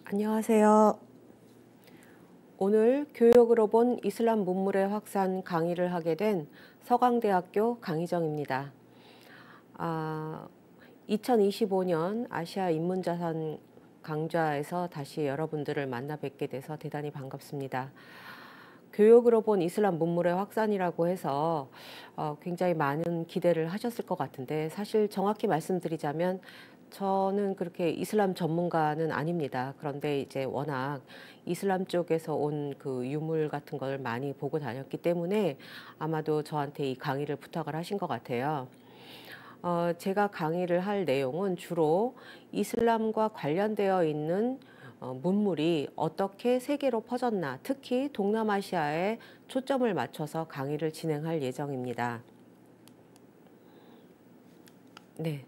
안녕하세요. 오늘 교육으로 본 이슬람 문물의 확산 강의를 하게 된 서강대학교 강희정입니다. 2025년 아시아 인문자산 강좌에서 다시 여러분들을 만나 뵙게 돼서 대단히 반갑습니다. 교육으로 본 이슬람 문물의 확산이라고 해서 굉장히 많은 기대를 하셨을 것 같은데, 사실 정확히 말씀드리자면 저는 그렇게 이슬람 전문가는 아닙니다. 그런데 이제 워낙 이슬람 쪽에서 온 그 유물 같은 걸 많이 보고 다녔기 때문에 아마도 저한테 이 강의를 부탁을 하신 것 같아요. 제가 강의를 할 내용은 주로 이슬람과 관련되어 있는 문물이 어떻게 세계로 퍼졌나, 특히 동남아시아에 초점을 맞춰서 강의를 진행할 예정입니다. 네.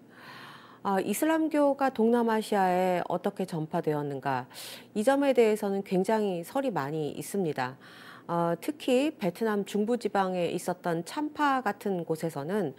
이슬람교가 동남아시아에 어떻게 전파되었는가, 이 점에 대해서는 굉장히 설이 많이 있습니다. 특히 베트남 중부지방에 있었던 참파 같은 곳에서는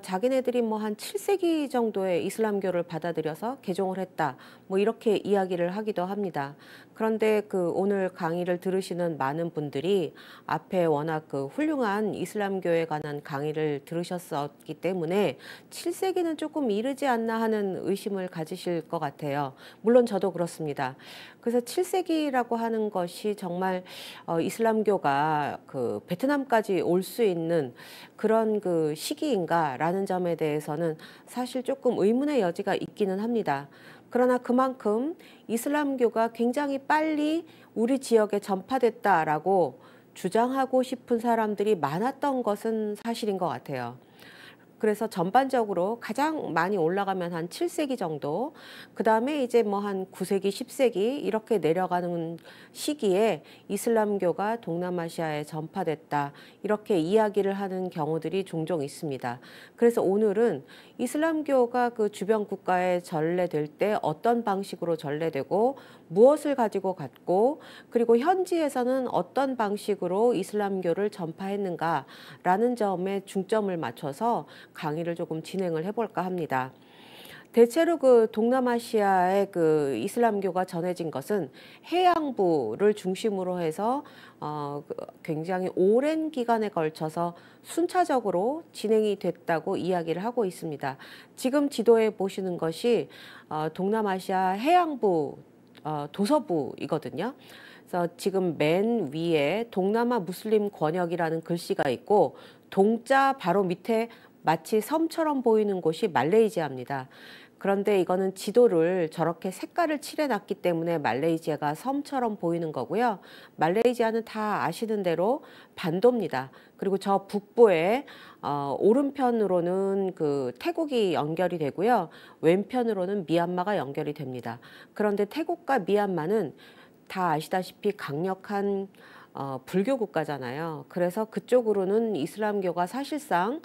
자기네들이 뭐 한 7세기 정도의 이슬람교를 받아들여서 개종을 했다, 뭐 이렇게 이야기를 하기도 합니다. 그런데 그 오늘 강의를 들으시는 많은 분들이 앞에 워낙 그 훌륭한 이슬람교에 관한 강의를 들으셨었기 때문에 7세기는 조금 이르지 않나 하는 의심을 가지실 것 같아요. 물론 저도 그렇습니다. 그래서 7세기라고 하는 것이 정말 이슬람교가 그 베트남까지 올 수 있는 그런 그 시기인가라는 점에 대해서는 사실 조금 의문의 여지가 있기는 합니다. 그러나 그만큼 이슬람교가 굉장히 빨리 우리 지역에 전파됐다라고 주장하고 싶은 사람들이 많았던 것은 사실인 것 같아요. 그래서 전반적으로 가장 많이 올라가면 한 7세기 정도, 그 다음에 이제 뭐 한 9세기, 10세기 이렇게 내려가는 시기에 이슬람교가 동남아시아에 전파됐다, 이렇게 이야기를 하는 경우들이 종종 있습니다. 그래서 오늘은 이슬람교가 그 주변 국가에 전래될 때 어떤 방식으로 전래되고 무엇을 가지고 갔고, 그리고 현지에서는 어떤 방식으로 이슬람교를 전파했는가라는 점에 중점을 맞춰서 강의를 조금 진행을 해볼까 합니다. 대체로 그 동남아시아의 그 이슬람교가 전해진 것은 해양부를 중심으로 해서 굉장히 오랜 기간에 걸쳐서 순차적으로 진행이 됐다고 이야기를 하고 있습니다. 지금 지도에 보시는 것이 동남아시아 해양부 도서부이거든요. 그래서 지금 맨 위에 동남아 무슬림 권역이라는 글씨가 있고, 동자 바로 밑에 마치 섬처럼 보이는 곳이 말레이시아입니다. 그런데 이거는 지도를 저렇게 색깔을 칠해놨기 때문에 말레이시아가 섬처럼 보이는 거고요. 말레이시아는 다 아시는 대로 반도입니다. 그리고 저 북부에 오른편으로는 그 태국이 연결이 되고요. 왼편으로는 미얀마가 연결이 됩니다. 그런데 태국과 미얀마는 다 아시다시피 강력한 불교 국가잖아요. 그래서 그쪽으로는 이슬람교가 사실상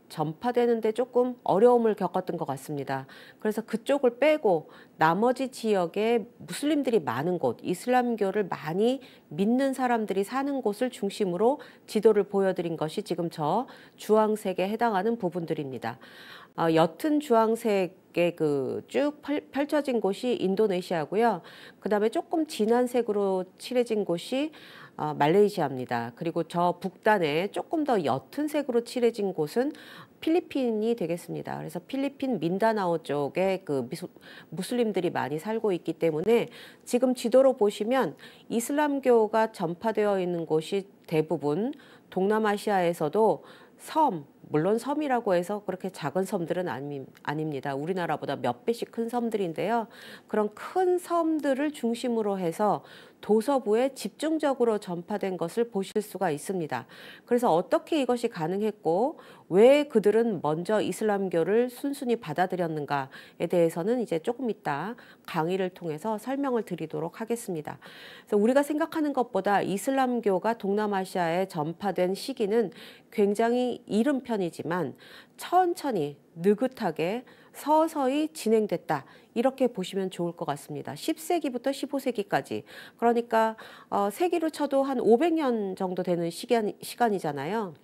전파되는데 조금 어려움을 겪었던 것 같습니다. 그래서 그쪽을 빼고 나머지 지역에 무슬림들이 많은 곳, 이슬람교를 많이 믿는 사람들이 사는 곳을 중심으로 지도를 보여드린 것이 지금 저 주황색에 해당하는 부분들입니다. 옅은 주황색의 그 쭉 펼쳐진 곳이 인도네시아고요. 그 다음에 조금 진한 색으로 칠해진 곳이 말레이시아입니다. 그리고 저 북단에 조금 더 옅은 색으로 칠해진 곳은 필리핀이 되겠습니다. 그래서 필리핀 민다나오 쪽에 그 무슬림들이 많이 살고 있기 때문에 지금 지도로 보시면 이슬람교가 전파되어 있는 곳이 대부분 동남아시아에서도 물론 섬이라고 해서 그렇게 작은 섬들은 아닙니다. 우리나라보다 몇 배씩 큰 섬들인데요. 그런 큰 섬들을 중심으로 해서 도서부에 집중적으로 전파된 것을 보실 수가 있습니다. 그래서 어떻게 이것이 가능했고 왜 그들은 먼저 이슬람교를 순순히 받아들였는가에 대해서는 이제 조금 이따 강의를 통해서 설명을 드리도록 하겠습니다. 그래서 우리가 생각하는 것보다 이슬람교가 동남아시아에 전파된 시기는 굉장히 이른 편이지만 천천히 느긋하게 서서히 진행됐다, 이렇게 보시면 좋을 것 같습니다. 10세기부터 15세기까지, 그러니까 세기로 쳐도 한 500년 정도 되는 시간이잖아요.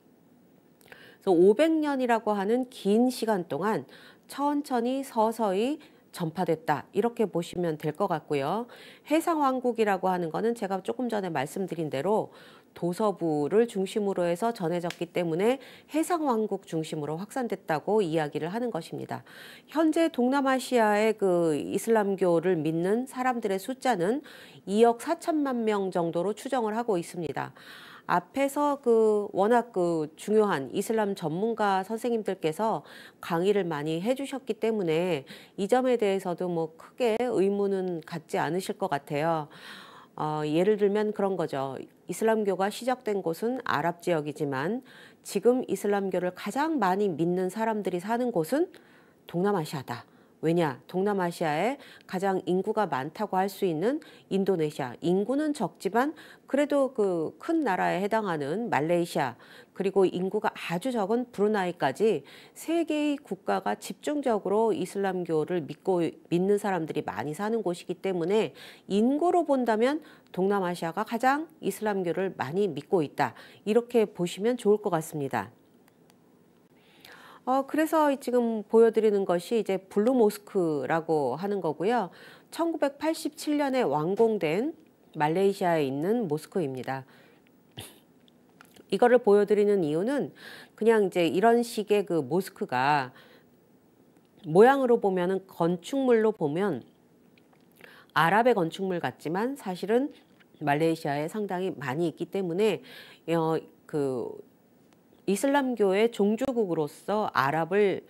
그래서 500년이라고 하는 긴 시간 동안 천천히 서서히 전파됐다 이렇게 보시면 될 것 같고요. 해상왕국이라고 하는 거는 제가 조금 전에 말씀드린 대로 도서부를 중심으로 해서 전해졌기 때문에 해상왕국 중심으로 확산됐다고 이야기를 하는 것입니다. 현재 동남아시아의 그 이슬람교를 믿는 사람들의 숫자는 2억 4천만 명 정도로 추정을 하고 있습니다. 앞에서 그 워낙 그 중요한 이슬람 전문가 선생님들께서 강의를 많이 해주셨기 때문에 이 점에 대해서도 뭐 크게 의문은 갖지 않으실 것 같아요. 예를 들면 그런 거죠. 이슬람교가 시작된 곳은 아랍 지역이지만 지금 이슬람교를 가장 많이 믿는 사람들이 사는 곳은 동남아시아다. 왜냐? 동남아시아에 가장 인구가 많다고 할 수 있는 인도네시아. 인구는 적지만 그래도 그 큰 나라에 해당하는 말레이시아, 그리고 인구가 아주 적은 브루나이까지 세 개의 국가가 집중적으로 이슬람교를 믿는 사람들이 많이 사는 곳이기 때문에 인구로 본다면 동남아시아가 가장 이슬람교를 많이 믿고 있다. 이렇게 보시면 좋을 것 같습니다. 그래서 지금 보여드리는 것이 이제 블루 모스크라고 하는 거고요. 1987년에 완공된 말레이시아에 있는 모스크입니다. 이거를 보여드리는 이유는 그냥 이제 이런 식의 그 모스크가 모양으로 보면은 건축물로 보면 아랍의 건축물 같지만 사실은 말레이시아에 상당히 많이 있기 때문에 그 이슬람교의 종주국으로서 아랍을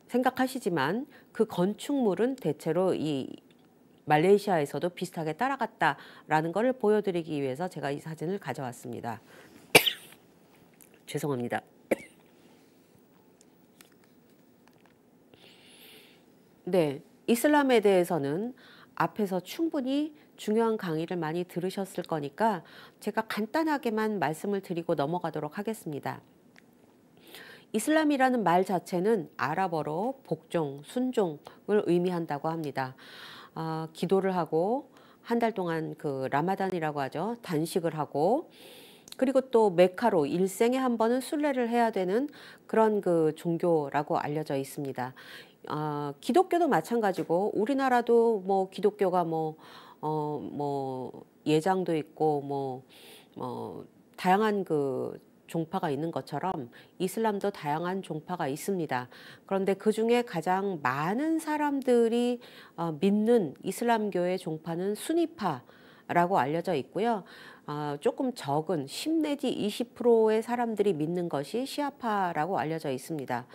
생각하시지만 그 건축물은 대체로 이 말레이시아에서도 비슷하게 따라갔다라는 것을 보여드리기 위해서 제가 이 사진을 가져왔습니다. 죄송합니다. 네, 이슬람에 대해서는 앞에서 충분히 중요한 강의를 많이 들으셨을 거니까 제가 간단하게만 말씀을 드리고 넘어가도록 하겠습니다. 이슬람이라는 말 자체는 아랍어로 복종, 순종을 의미한다고 합니다. 기도를 하고 한 달 동안 그 라마단이라고 하죠. 단식을 하고 그리고 또 메카로 일생에 한 번은 순례를 해야 되는 그런 그 종교라고 알려져 있습니다. 기독교도 마찬가지고 우리나라도 뭐 기독교가 뭐 예장도 있고 다양한 그 종파가 있는 것처럼 이슬람도 다양한 종파가 있습니다. 그런데 그 중에 가장 많은 사람들이 믿는 이슬람교의 종파는 수니파라고 알려져 있고요. 조금 적은 10 내지 20%의 사람들이 믿는 것이 시아파라고 알려져 있습니다.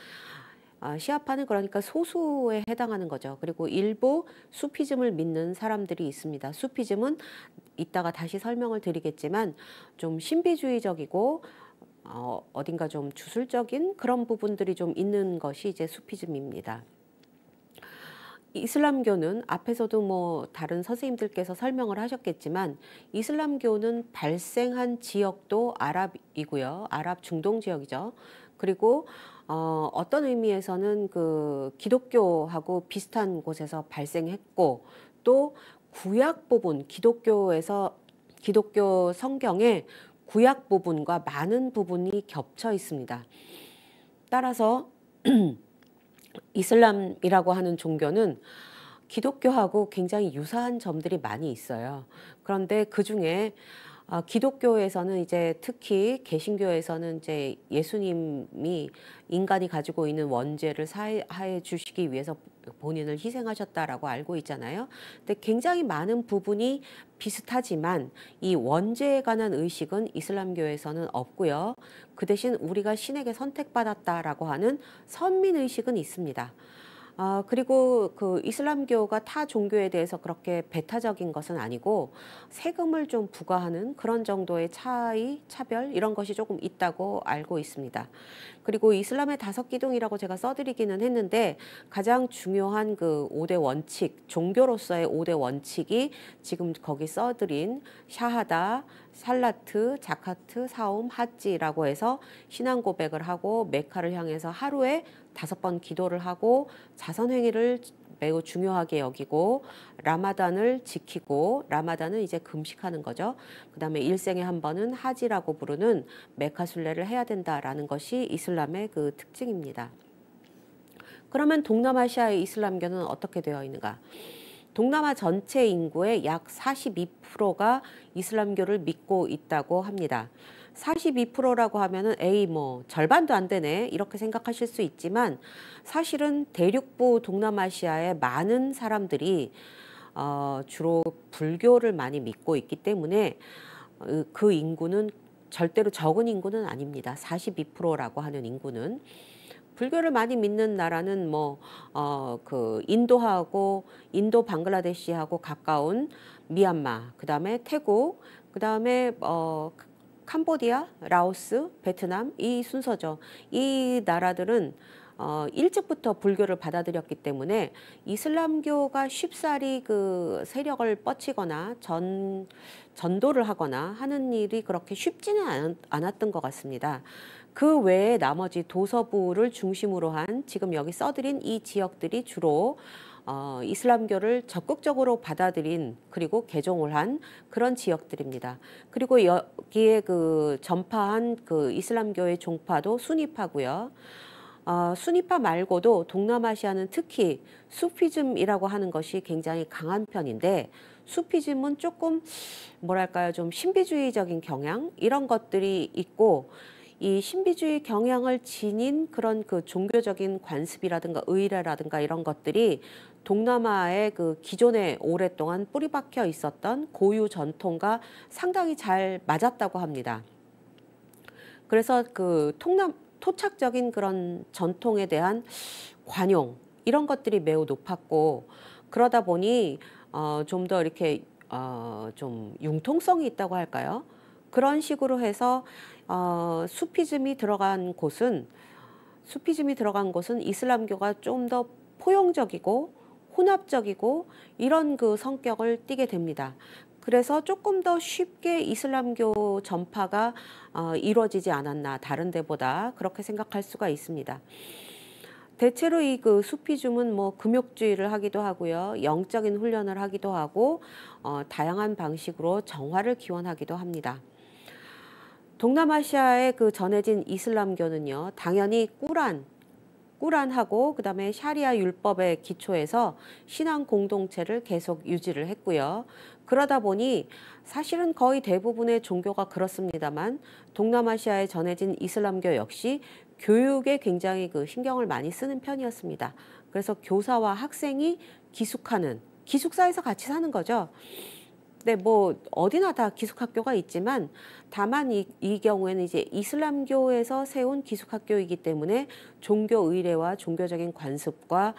시아파는 그러니까 소수에 해당하는 거죠. 그리고 일부 수피즘을 믿는 사람들이 있습니다. 수피즘은 이따가 다시 설명을 드리겠지만 좀 신비주의적이고 어딘가 좀 주술적인 그런 부분들이 좀 있는 것이 이제 수피즘입니다. 이슬람교는 앞에서도 뭐 다른 선생님들께서 설명을 하셨겠지만 이슬람교는 발생한 지역도 아랍이고요. 아랍 중동 지역이죠. 그리고 어떤 의미에서는 그 기독교하고 비슷한 곳에서 발생했고 또 구약 부분 기독교 성경의 구약 부분과 많은 부분이 겹쳐 있습니다. 따라서 이슬람이라고 하는 종교는 기독교하고 굉장히 유사한 점들이 많이 있어요. 그런데 그 중에 기독교에서는 이제 특히 개신교에서는 이제 예수님이 인간이 가지고 있는 원죄를 사해 주시기 위해서 본인을 희생하셨다라고 알고 있잖아요. 근데 굉장히 많은 부분이 비슷하지만 이 원죄에 관한 의식은 이슬람교에서는 없고요. 그 대신 우리가 신에게 선택받았다라고 하는 선민의식은 있습니다. 그리고 그 이슬람교가 타 종교에 대해서 그렇게 배타적인 것은 아니고 세금을 좀 부과하는 그런 정도의 차별 이런 것이 조금 있다고 알고 있습니다. 그리고 이슬람의 5기둥이라고 제가 써드리기는 했는데 가장 중요한 그 5대 원칙, 종교로서의 5대 원칙이 지금 거기 써드린 샤하다, 살라트, 자카트, 사움, 하지라고 해서 신앙 고백을 하고 메카를 향해서 하루에 5번 기도를 하고 자선행위를 매우 중요하게 여기고 라마단을 지키고 라마단은 이제 금식하는 거죠. 그 다음에 일생에 한 번은 하지라고 부르는 메카 순례를 해야 된다라는 것이 이슬람의 그 특징입니다. 그러면 동남아시아의 이슬람교는 어떻게 되어 있는가? 동남아 전체 인구의 약 42%가 이슬람교를 믿고 있다고 합니다. 42%라고 하면은 에이 뭐 절반도 안 되네 이렇게 생각하실 수 있지만 사실은 대륙부 동남아시아의 많은 사람들이 주로 불교를 많이 믿고 있기 때문에 그 인구는 절대로 적은 인구는 아닙니다. 42%라고 하는 인구는. 불교를 많이 믿는 나라는 그 인도 방글라데시하고 가까운 미얀마, 그다음에 태국, 그다음에 캄보디아, 라오스, 베트남 이 순서죠. 이 나라들은 일찍부터 불교를 받아들였기 때문에 이슬람교가 쉽사리 그 세력을 뻗치거나 전도를 하거나 하는 일이 그렇게 쉽지는 않았던 것 같습니다. 그 외에 나머지 도서부를 중심으로 한 지금 여기 써드린 이 지역들이 주로 이슬람교를 적극적으로 받아들인 그리고 개종을 한 그런 지역들입니다. 그리고 여기에 그 전파한 그 이슬람교의 종파도 수니파고요. 수니파 말고도 동남아시아는 특히 수피즘이라고 하는 것이 굉장히 강한 편인데 수피즘은 조금 뭐랄까요, 좀 신비주의적인 경향 이런 것들이 있고 이 신비주의 경향을 지닌 그런 그 종교적인 관습이라든가 의례라든가 이런 것들이 동남아의 그 기존에 오랫동안 뿌리 박혀 있었던 고유 전통과 상당히 잘 맞았다고 합니다. 그래서 그 토착적인 그런 전통에 대한 관용 이런 것들이 매우 높았고 그러다 보니 좀 더 이렇게 좀 융통성이 있다고 할까요? 그런 식으로 해서 수피즘이 들어간 곳은 이슬람교가 좀 더 포용적이고 혼합적이고 이런 그 성격을 띠게 됩니다. 그래서 조금 더 쉽게 이슬람교 전파가 이루어지지 않았나 다른 데보다 그렇게 생각할 수가 있습니다. 대체로 이 그 수피즘은 뭐 금욕주의를 하기도 하고요, 영적인 훈련을 하기도 하고 다양한 방식으로 정화를 기원하기도 합니다. 동남아시아에 그 전해진 이슬람교는요, 당연히 꾸란하고 그다음에 샤리아 율법에 기초해서 신앙 공동체를 계속 유지를 했고요. 그러다 보니 사실은 거의 대부분의 종교가 그렇습니다만 동남아시아에 전해진 이슬람교 역시 교육에 굉장히 그 신경을 많이 쓰는 편이었습니다. 그래서 교사와 학생이 기숙사에서 같이 사는 거죠. 네, 뭐 어디나 다 기숙학교가 있지만 다만 이 경우에는 이제 이슬람교에서 세운 기숙학교이기 때문에 종교 의례와 종교적인 관습과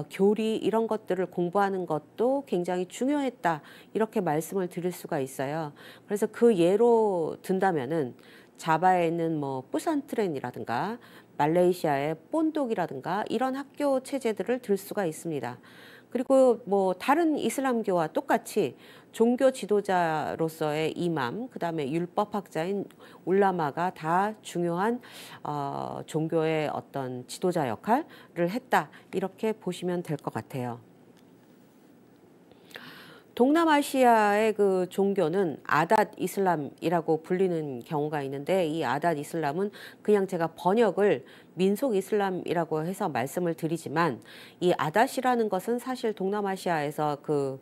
교리 이런 것들을 공부하는 것도 굉장히 중요했다 이렇게 말씀을 드릴 수가 있어요. 그래서 그 예로 든다면은 자바에 있는 뭐 뿌산트렌이라든가 말레이시아의 본독이라든가 이런 학교 체제들을 들 수가 있습니다. 그리고 뭐 다른 이슬람교와 똑같이 종교 지도자로서의 이맘, 그다음에 율법학자인 울라마가 다 중요한 종교의 어떤 지도자 역할을 했다 이렇게 보시면 될 것 같아요. 동남아시아의 그 종교는 아닷 이슬람이라고 불리는 경우가 있는데 이 아닷 이슬람은 그냥 제가 번역을 민속 이슬람이라고 해서 말씀을 드리지만 이 아닷이라는 것은 사실 동남아시아에서 그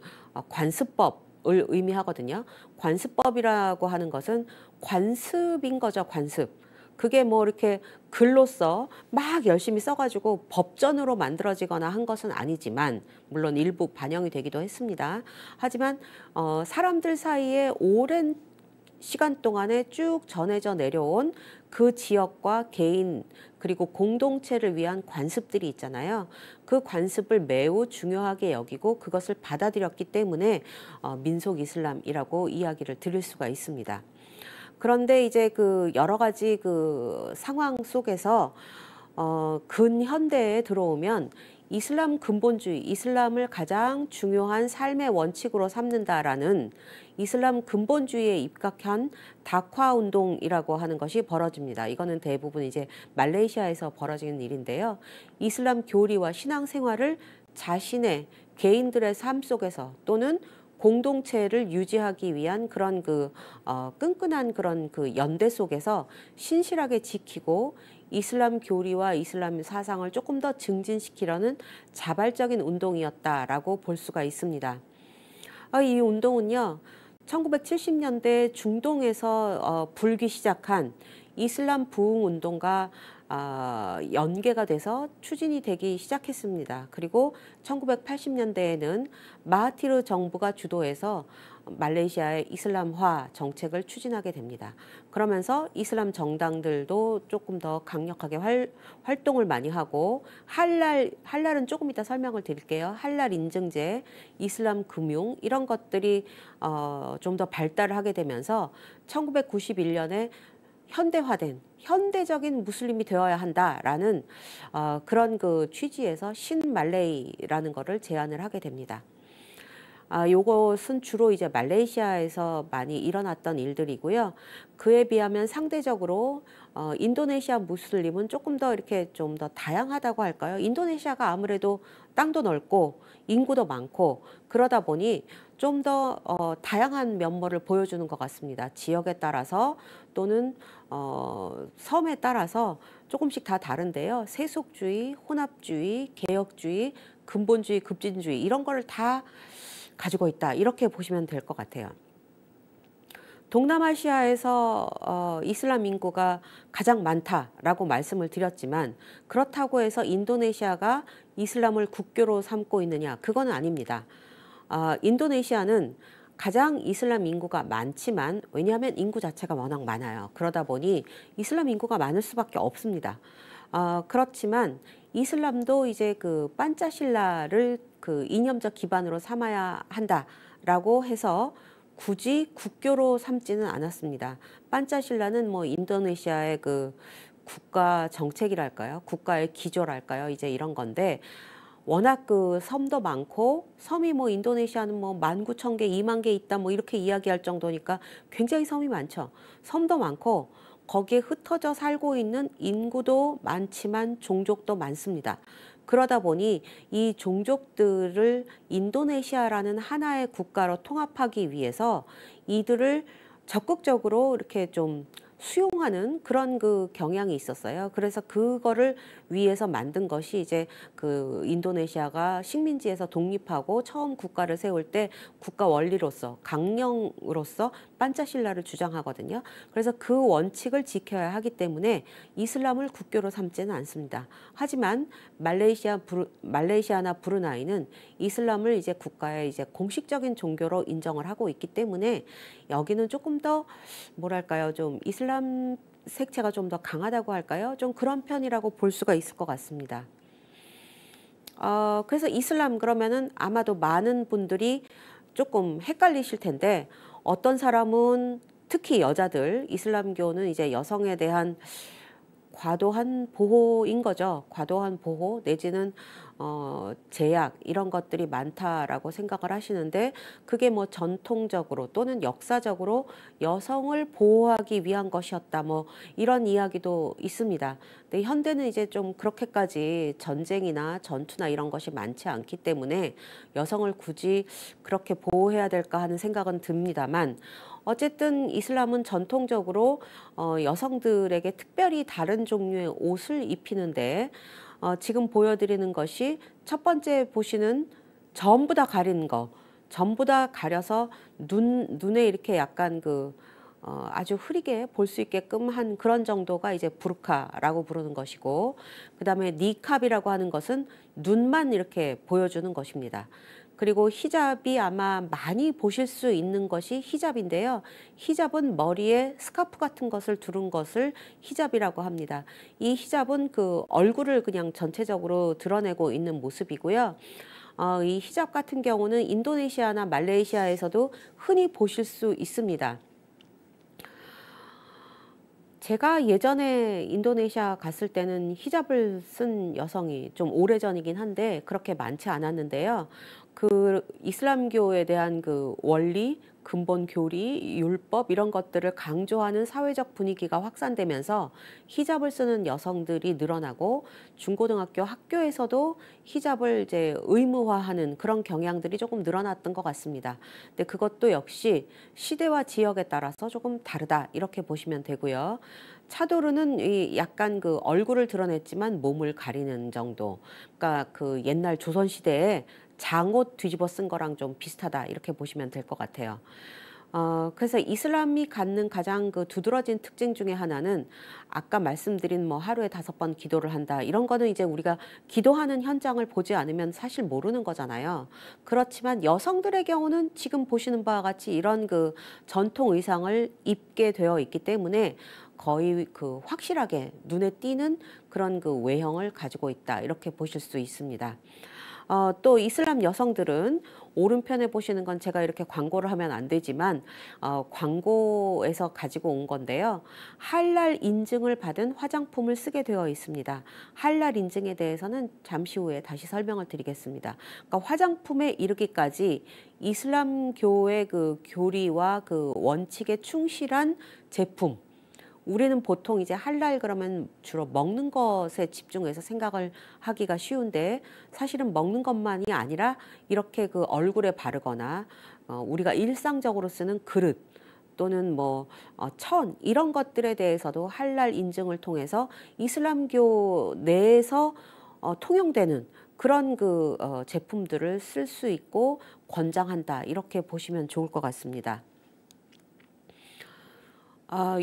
관습법을 의미하거든요. 관습법이라고 하는 것은 관습인 거죠, 관습. 그게 뭐 이렇게 글로써 막 열심히 써가지고 법전으로 만들어지거나 한 것은 아니지만 물론 일부 반영이 되기도 했습니다. 하지만 사람들 사이에 오랜 시간 동안에 쭉 전해져 내려온 그 지역과 개인 그리고 공동체를 위한 관습들이 있잖아요. 그 관습을 매우 중요하게 여기고 그것을 받아들였기 때문에 민속 이슬람이라고 이야기를 드릴 수가 있습니다. 그런데 이제 그 여러 가지 그 상황 속에서 근현대에 들어오면 이슬람 근본주의, 이슬람을 가장 중요한 삶의 원칙으로 삼는다라는 이슬람 근본주의에 입각한 다화 운동이라고 하는 것이 벌어집니다. 이거는 대부분 이제 말레이시아에서 벌어지는 일인데요. 이슬람 교리와 신앙생활을 자신의 개인들의 삶 속에서 또는 공동체를 유지하기 위한 그런 그 끈끈한 그런 그 연대 속에서 신실하게 지키고 이슬람 교리와 이슬람 사상을 조금 더 증진시키려는 자발적인 운동이었다라고 볼 수가 있습니다. 이 운동은요, 1970년대 중동에서 불기 시작한 이슬람 부흥 운동과 연계가 돼서 추진이 되기 시작했습니다. 그리고 1980년대에는 마하티르 정부가 주도해서 말레이시아의 이슬람화 정책을 추진하게 됩니다. 그러면서 이슬람 정당들도 조금 더 강력하게 활동을 많이 하고 할랄은 조금 이따 설명을 드릴게요. 할랄 인증제, 이슬람 금융 이런 것들이 좀 더 발달을 하게 되면서 1991년에 현대화된 현대적인 무슬림이 되어야 한다라는 그런 그 취지에서 신말레이라는 거를 제안을 하게 됩니다. 요것은 주로 이제 말레이시아에서 많이 일어났던 일들이고요. 그에 비하면 상대적으로 인도네시아 무슬림은 조금 더 이렇게 좀 더 다양하다고 할까요? 인도네시아가 아무래도 땅도 넓고 인구도 많고 그러다 보니 좀 더 다양한 면모를 보여주는 것 같습니다. 지역에 따라서 또는 섬에 따라서 조금씩 다 다른데요. 세속주의, 혼합주의, 개혁주의, 근본주의, 급진주의 이런 거를 다 가지고 있다. 이렇게 보시면 될 것 같아요. 동남아시아에서 이슬람 인구가 가장 많다라고 말씀을 드렸지만 그렇다고 해서 인도네시아가 이슬람을 국교로 삼고 있느냐? 그건 아닙니다. 인도네시아는 가장 이슬람 인구가 많지만 왜냐하면 인구 자체가 워낙 많아요. 그러다 보니 이슬람 인구가 많을 수밖에 없습니다. 그렇지만 이슬람도 이제 그 판짜실라를 그 이념적 기반으로 삼아야 한다라고 해서 굳이 국교로 삼지는 않았습니다. 판짜실라는 뭐 인도네시아의 그 국가 정책이랄까요? 국가의 기조랄까요? 이제 이런 건데 워낙 그 섬도 많고 섬이 뭐 인도네시아는 뭐 19,000개, 20,000개 있다 뭐 이렇게 이야기할 정도니까 굉장히 섬이 많죠. 섬도 많고 거기에 흩어져 살고 있는 인구도 많지만 종족도 많습니다. 그러다 보니 이 종족들을 인도네시아라는 하나의 국가로 통합하기 위해서 이들을 적극적으로 이렇게 좀 수용하는 그런 그 경향이 있었어요. 그래서 그거를 위해서 만든 것이 이제 그 인도네시아가 식민지에서 독립하고 처음 국가를 세울 때 국가 원리로서 강령으로서 판짜실라를 주장하거든요. 그래서 그 원칙을 지켜야 하기 때문에 이슬람을 국교로 삼지는 않습니다. 하지만 말레이시아나 브루나이는 이슬람을 이제 국가의 이제 공식적인 종교로 인정을 하고 있기 때문에 여기는 조금 더 뭐랄까요, 좀 이슬람 색채가 좀 더 강하다고 할까요? 좀 그런 편이라고 볼 수가 있을 것 같습니다. 그래서 이슬람 그러면은 아마도 많은 분들이 조금 헷갈리실 텐데 어떤 사람은 특히 여자들, 이슬람교는 이제 여성에 대한 과도한 보호인 거죠. 과도한 보호 내지는 제약 이런 것들이 많다라고 생각을 하시는데 그게 뭐 전통적으로 또는 역사적으로 여성을 보호하기 위한 것이었다 뭐 이런 이야기도 있습니다. 근데 현대는 이제 좀 그렇게까지 전쟁이나 전투나 이런 것이 많지 않기 때문에 여성을 굳이 그렇게 보호해야 될까 하는 생각은 듭니다만 어쨌든 이슬람은 전통적으로 여성들에게 특별히 다른 종류의 옷을 입히는데 지금 보여드리는 것이 첫 번째 보시는 전부 다 가리는 거, 전부 다 가려서 눈에 이렇게 약간 그 아주 흐리게 볼 수 있게끔 한 그런 정도가 이제 부르카라고 부르는 것이고 그다음에 니캅이라고 하는 것은 눈만 이렇게 보여주는 것입니다. 그리고 히잡이 아마 많이 보실 수 있는 것이 히잡인데요. 히잡은 머리에 스카프 같은 것을 두른 것을 히잡이라고 합니다. 이 히잡은 그 얼굴을 그냥 전체적으로 드러내고 있는 모습이고요. 이 히잡 같은 경우는 인도네시아나 말레이시아에서도 흔히 보실 수 있습니다. 제가 예전에 인도네시아 갔을 때는 히잡을 쓴 여성이 좀 오래전이긴 한데 그렇게 많지 않았는데요. 그 이슬람교에 대한 그 원리, 근본 교리, 율법 이런 것들을 강조하는 사회적 분위기가 확산되면서 히잡을 쓰는 여성들이 늘어나고 중고등학교 학교에서도 히잡을 이제 의무화하는 그런 경향들이 조금 늘어났던 것 같습니다. 근데 그것도 역시 시대와 지역에 따라서 조금 다르다 이렇게 보시면 되고요. 차도르는 이 약간 그 얼굴을 드러냈지만 몸을 가리는 정도. 그러니까 그 옛날 조선 시대에 장옷 뒤집어 쓴 거랑 좀 비슷하다 이렇게 보시면 될 것 같아요. 그래서 이슬람이 갖는 가장 그 두드러진 특징 중에 하나는 아까 말씀드린 뭐 하루에 5번 기도를 한다 이런 거는 이제 우리가 기도하는 현장을 보지 않으면 사실 모르는 거잖아요. 그렇지만 여성들의 경우는 지금 보시는 바와 같이 이런 그 전통 의상을 입게 되어 있기 때문에 거의 그 확실하게 눈에 띄는 그런 그 외형을 가지고 있다 이렇게 보실 수 있습니다. 또 이슬람 여성들은 오른편에 보시는 건 제가 이렇게 광고를 하면 안 되지만 광고에서 가지고 온 건데요. 할랄 인증을 받은 화장품을 쓰게 되어 있습니다. 할랄 인증에 대해서는 잠시 후에 다시 설명을 드리겠습니다. 그러니까 화장품에 이르기까지 이슬람교의 그 교리와 그 원칙에 충실한 제품, 우리는 보통 이제 할랄 그러면 주로 먹는 것에 집중해서 생각을 하기가 쉬운데 사실은 먹는 것만이 아니라 이렇게 그 얼굴에 바르거나 우리가 일상적으로 쓰는 그릇 또는 뭐 천 이런 것들에 대해서도 할랄 인증을 통해서 이슬람교 내에서 통용되는 그런 그 제품들을 쓸 수 있고 권장한다 이렇게 보시면 좋을 것 같습니다.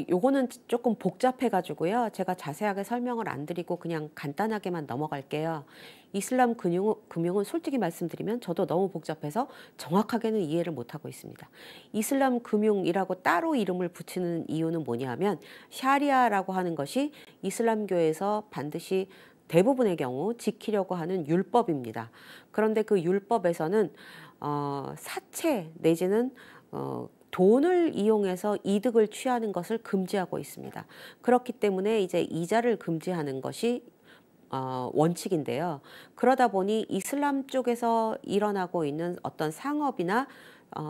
요거는 조금 복잡해 가지고요. 제가 자세하게 설명을 안 드리고 그냥 간단하게만 넘어갈게요. 이슬람 금융은 솔직히 말씀드리면 저도 너무 복잡해서 정확하게는 이해를 못하고 있습니다. 이슬람 금융이라고 따로 이름을 붙이는 이유는 뭐냐면 샤리아라고 하는 것이 이슬람교에서 반드시 대부분의 경우 지키려고 하는 율법입니다. 그런데 그 율법에서는 사채 내지는 돈을 이용해서 이득을 취하는 것을 금지하고 있습니다. 그렇기 때문에 이제 이자를 금지하는 것이 원칙인데요. 그러다 보니 이슬람 쪽에서 일어나고 있는 어떤 상업이나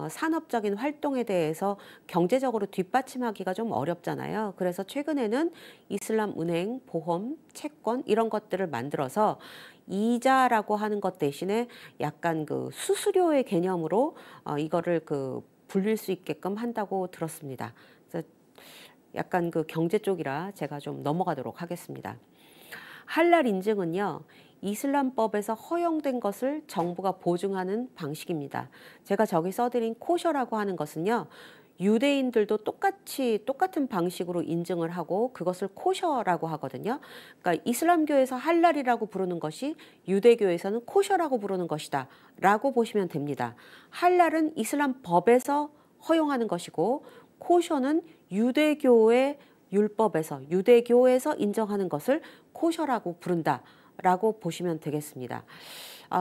산업적인 활동에 대해서 경제적으로 뒷받침하기가 좀 어렵잖아요. 그래서 최근에는 이슬람 은행, 보험, 채권 이런 것들을 만들어서 이자라고 하는 것 대신에 약간 그 수수료의 개념으로 이거를 그 불릴 수 있게끔 한다고 들었습니다. 그래서 약간 그 경제 쪽이라 제가 좀 넘어가도록 하겠습니다. 할랄 인증은요, 이슬람법에서 허용된 것을 정부가 보증하는 방식입니다. 제가 저기 써드린 코셔라고 하는 것은요, 유대인들도 똑같은 방식으로 인증을 하고 그것을 코셔라고 하거든요. 그러니까 이슬람교에서 할랄이라고 부르는 것이 유대교에서는 코셔라고 부르는 것이다 라고 보시면 됩니다. 할랄은 이슬람 법에서 허용하는 것이고 코셔는 유대교의 율법에서 유대교에서 인정하는 것을 코셔라고 부른다 라고 보시면 되겠습니다.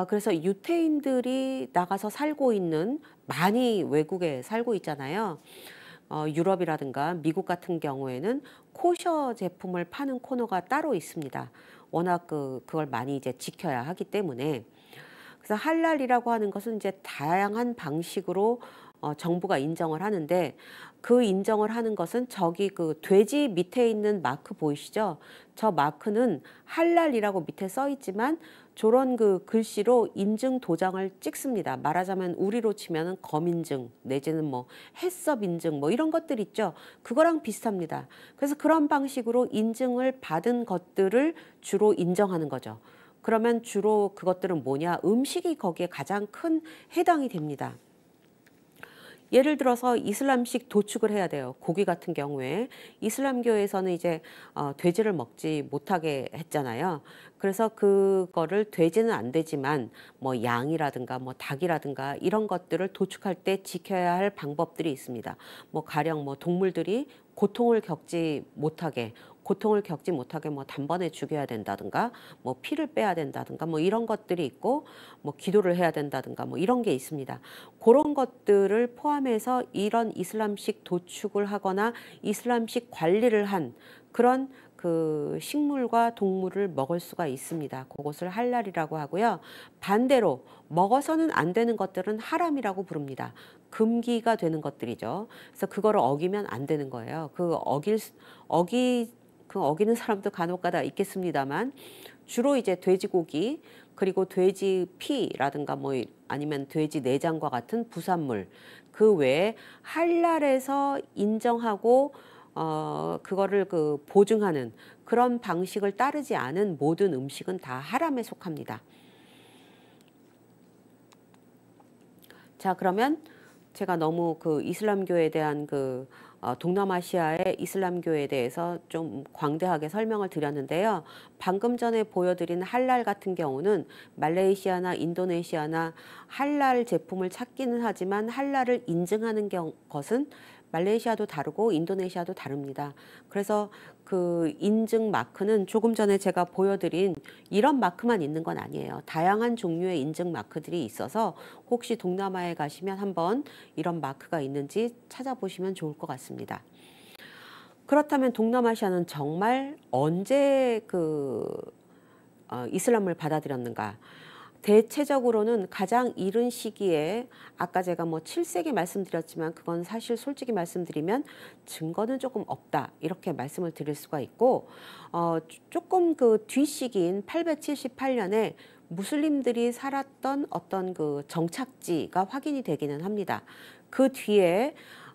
그래서 유태인들이 나가서 살고 있는 많이 외국에 살고 있잖아요. 유럽이라든가 미국 같은 경우에는 코셔 제품을 파는 코너가 따로 있습니다. 워낙 그걸 많이 이제 지켜야 하기 때문에. 그래서 할랄이라고 하는 것은 이제 다양한 방식으로 정부가 인정을 하는데 그 인정을 하는 것은 저기 그 돼지 밑에 있는 마크 보이시죠? 저 마크는 할랄이라고 밑에 써 있지만 저런 그 글씨로 인증 도장을 찍습니다. 말하자면 우리로 치면은 검인증 내지는 뭐 해썹 인증 뭐 이런 것들 있죠. 그거랑 비슷합니다. 그래서 그런 방식으로 인증을 받은 것들을 주로 인정하는 거죠. 그러면 주로 그것들은 뭐냐? 음식이 거기에 가장 큰 해당이 됩니다. 예를 들어서 이슬람식 도축을 해야 돼요. 고기 같은 경우에 이슬람교에서는 이제 돼지를 먹지 못하게 했잖아요. 그래서 그거를 돼지는 안 되지만 뭐 양이라든가 뭐 닭이라든가 이런 것들을 도축할 때 지켜야 할 방법들이 있습니다. 뭐 가령 뭐 동물들이 고통을 겪지 못하게 뭐 단번에 죽여야 된다든가 뭐 피를 빼야 된다든가 뭐 이런 것들이 있고 뭐 기도를 해야 된다든가 뭐 이런 게 있습니다. 그런 것들을 포함해서 이런 이슬람식 도축을 하거나 이슬람식 관리를 한 그런 그 식물과 동물을 먹을 수가 있습니다. 그것을 할랄이라고 하고요. 반대로 먹어서는 안 되는 것들은 하람이라고 부릅니다. 금기가 되는 것들이죠. 그래서 그거를 어기면 안 되는 거예요. 어기는 사람도 간혹가다 있겠습니다만 주로 이제 돼지고기 그리고 돼지 피라든가 뭐 아니면 돼지 내장과 같은 부산물 그 외에 할랄에서 인정하고 그거를 그 보증하는 그런 방식을 따르지 않은 모든 음식은 다 하람에 속합니다. 자, 그러면 제가 너무 그 이슬람교에 대한 동남아시아의 이슬람교에 대해서 좀 광대하게 설명을 드렸는데요. 방금 전에 보여드린 할랄 같은 경우는 말레이시아나 인도네시아나 할랄 제품을 찾기는 하지만 할랄을 인증하는 것은 말레이시아도 다르고 인도네시아도 다릅니다. 그래서 그 인증 마크는 조금 전에 제가 보여드린 이런 마크만 있는 건 아니에요. 다양한 종류의 인증 마크들이 있어서 혹시 동남아에 가시면 한번 이런 마크가 있는지 찾아보시면 좋을 것 같습니다. 그렇다면 동남아시아는 정말 언제 이슬람을 받아들였는가? 대체적으로는 가장 이른 시기에 아까 제가 뭐 7세기 말씀드렸지만 그건 사실 솔직히 말씀드리면 증거는 조금 없다 이렇게 말씀을 드릴 수가 있고 조금 그 뒤시기인 878년에 무슬림들이 살았던 어떤 그 정착지가 확인이 되기는 합니다. 그 뒤에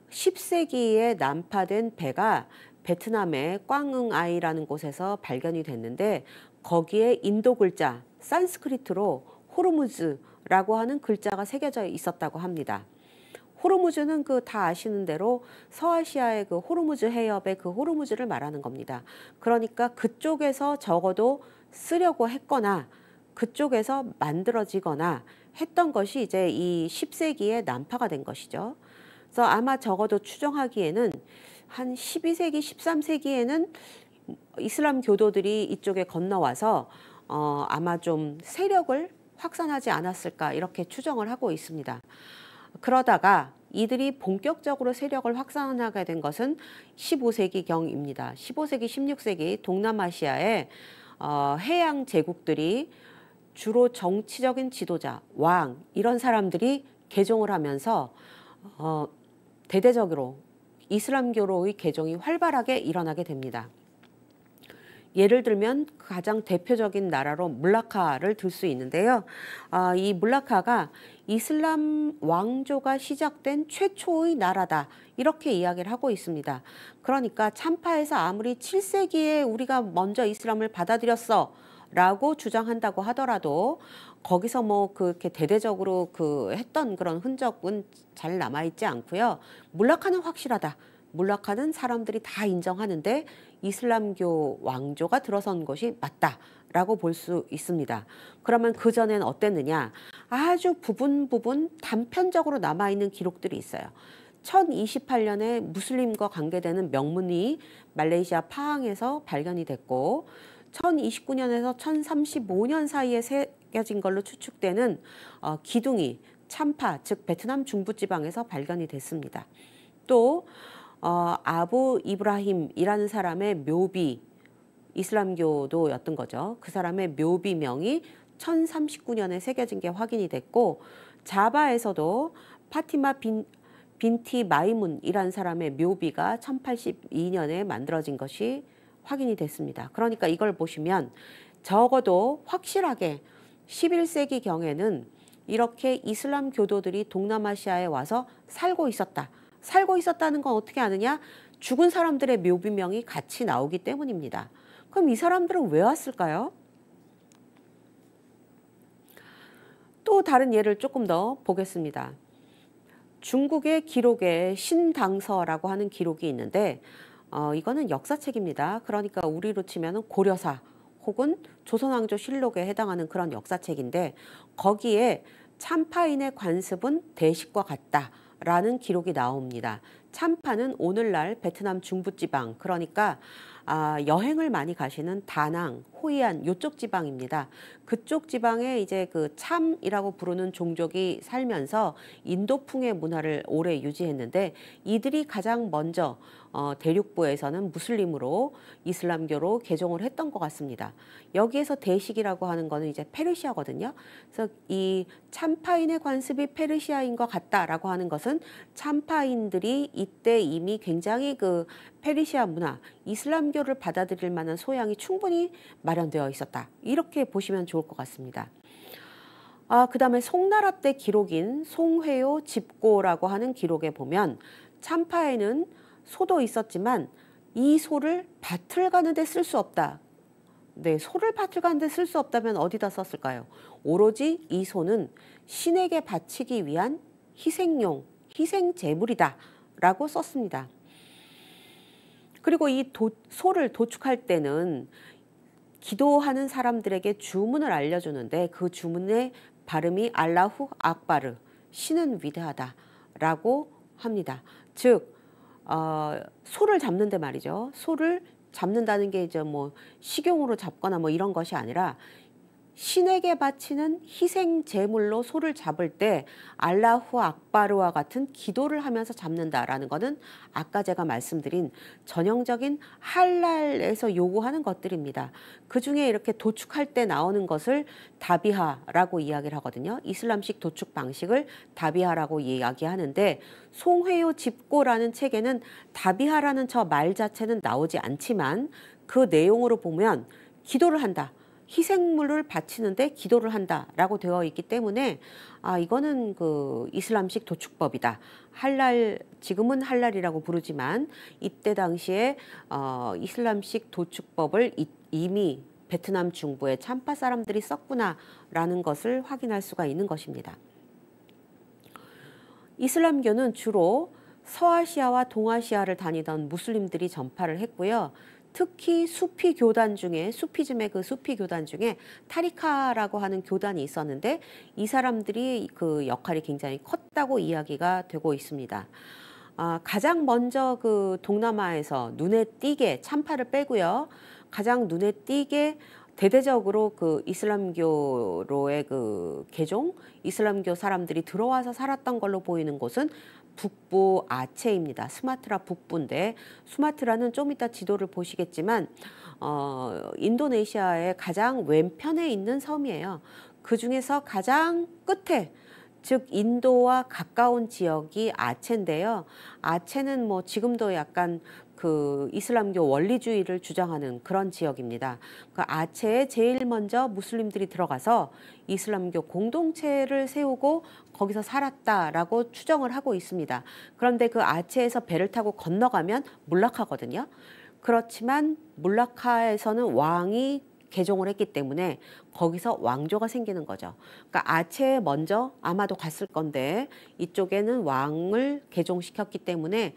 10세기에 난파된 배가 베트남의 꽝응아이라는 곳에서 발견이 됐는데 거기에 인도 글자 산스크리트로 호르무즈라고 하는 글자가 새겨져 있었다고 합니다. 호르무즈는 그 다 아시는 대로 서아시아의 그 호르무즈 해협의 그 호르무즈를 말하는 겁니다. 그러니까 그쪽에서 적어도 쓰려고 했거나 그쪽에서 만들어지거나 했던 것이 이제 이 10세기에 난파가 된 것이죠. 그래서 아마 적어도 추정하기에는 한 12세기, 13세기에는 이슬람 교도들이 이쪽에 건너와서 아마 좀 세력을 확산하지 않았을까 이렇게 추정을 하고 있습니다. 그러다가 이들이 본격적으로 세력을 확산하게 된 것은 15세기경입니다. 15세기, 16세기 동남아시아의 해양 제국들이 주로 정치적인 지도자, 왕 이런 사람들이 개종을 하면서 대대적으로 이슬람교로의 개종이 활발하게 일어나게 됩니다. 예를 들면 가장 대표적인 나라로 물라카를 들 수 있는데요. 이 물라카가 이슬람 왕조가 시작된 최초의 나라다 이렇게 이야기를 하고 있습니다. 그러니까 참파에서 아무리 7세기에 우리가 먼저 이슬람을 받아들였어 라고 주장한다고 하더라도 거기서 뭐 그렇게 대대적으로 했던 그런 흔적은 잘 남아있지 않고요. 물라카는 확실하다. 물라카는 사람들이 다 인정하는데 이슬람교 왕조가 들어선 것이 맞다라고 볼 수 있습니다. 그러면 그전엔 어땠느냐? 아주 부분 단편적으로 남아있는 기록들이 있어요. 1028년에 무슬림과 관계되는 명문이 말레이시아 파항에서 발견이 됐고 1029년에서 1035년 사이에 새겨진 걸로 추측되는 기둥이 참파, 즉 베트남 중부지방에서 발견이 됐습니다. 또 아부 이브라힘이라는 사람의 묘비, 이슬람교도였던 거죠. 그 사람의 묘비명이 1039년에 새겨진 게 확인이 됐고 자바에서도 파티마 빈티 마이문이라는 사람의 묘비가 1082년에 만들어진 것이 확인이 됐습니다. 그러니까 이걸 보시면 적어도 확실하게 11세기경에는 이렇게 이슬람 교도들이 동남아시아에 와서 살고 있었다. 살고 있었다는 건 어떻게 아느냐? 죽은 사람들의 묘비명이 같이 나오기 때문입니다. 그럼 이 사람들은 왜 왔을까요? 또 다른 예를 조금 더 보겠습니다. 중국의 기록에 신당서라고 하는 기록이 있는데 이거는 역사책입니다. 그러니까 우리로 치면 고려사 혹은 조선왕조실록에 해당하는 그런 역사책인데 거기에 참파인의 관습은 대식과 같다라는 기록이 나옵니다. 참파는 오늘날 베트남 중부지방 그러니까 여행을 많이 가시는 다낭, 호이안 요쪽 지방입니다. 그쪽 지방에 이제 그 참이라고 부르는 종족이 살면서 인도풍의 문화를 오래 유지했는데 이들이 가장 먼저 대륙부에서는 무슬림으로 이슬람교로 개종을 했던 것 같습니다. 여기에서 대식이라고 하는 거는 이제 페르시아거든요. 그래서 이 참파인의 관습이 페르시아인 것 같다라고 하는 것은 참파인들이 이때 이미 굉장히 그 페르시아 문화, 이슬람교를 받아들일 만한 소양이 충분히 마련되어 있었다. 이렇게 보시면 좋을 것 같습니다. 그다음에 송나라 때 기록인 송회요 집고라고 하는 기록에 보면 참파에는 소도 있었지만 이 소를 밭을 가는데 쓸 수 없다. 네, 소를 밭을 가는데 쓸 수 없다면 어디다 썼을까요? 오로지 이 소는 신에게 바치기 위한 희생용, 희생제물이다 라고 썼습니다. 그리고 이 소를 도축할 때는 기도하는 사람들에게 주문을 알려주는데 그 주문의 발음이 알라후 악바르, 신은 위대하다라고 합니다. 즉 소를 잡는데 말이죠. 소를 잡는다는 게 이제 뭐 식용으로 잡거나 뭐 이런 것이 아니라 신에게 바치는 희생 제물로 소를 잡을 때 알라후 악바르와 같은 기도를 하면서 잡는다라는 것은 아까 제가 말씀드린 전형적인 할랄에서 요구하는 것들입니다. 그중에 이렇게 도축할 때 나오는 것을 다비하라고 이야기를 하거든요. 이슬람식 도축 방식을 다비하라고 이야기하는데 송회요 집고라는 책에는 다비하라는 저 말 자체는 나오지 않지만 그 내용으로 보면 기도를 한다. 희생물을 바치는데 기도를 한다라고 되어 있기 때문에 이거는 그 이슬람식 도축법이다. 할랄, 지금은 할랄이라고 부르지만 이때 당시에 이슬람식 도축법을 이미 베트남 중부의 참파 사람들이 썼구나라는 것을 확인할 수가 있는 것입니다. 이슬람교는 주로 서아시아와 동아시아를 다니던 무슬림들이 전파를 했고요. 특히 수피 교단 중에 수피즘의 그 수피 교단 중에 타리카라고 하는 교단이 있었는데 이 사람들이 그 역할이 굉장히 컸다고 이야기가 되고 있습니다. 가장 먼저 그 동남아에서 눈에 띄게 참파를 빼고요. 가장 눈에 띄게 대대적으로 그 이슬람교로의 그 개종, 이슬람교 사람들이 들어와서 살았던 걸로 보이는 곳은 북부 아체입니다. 스마트라 북부인데 수마트라는 좀 이따 지도를 보시겠지만 인도네시아의 가장 왼편에 있는 섬이에요. 그 중에서 가장 끝에 즉 인도와 가까운 지역이 아체인데요. 아체는 뭐 지금도 약간 그 이슬람교 원리주의를 주장하는 그런 지역입니다. 그 아체에 제일 먼저 무슬림들이 들어가서 이슬람교 공동체를 세우고 거기서 살았다라고 추정을 하고 있습니다. 그런데 그 아체에서 배를 타고 건너가면 물라카거든요. 그렇지만 물라카에서는 왕이 개종을 했기 때문에 거기서 왕조가 생기는 거죠. 그러니까 아체에 먼저 아마도 갔을 건데 이쪽에는 왕을 개종시켰기 때문에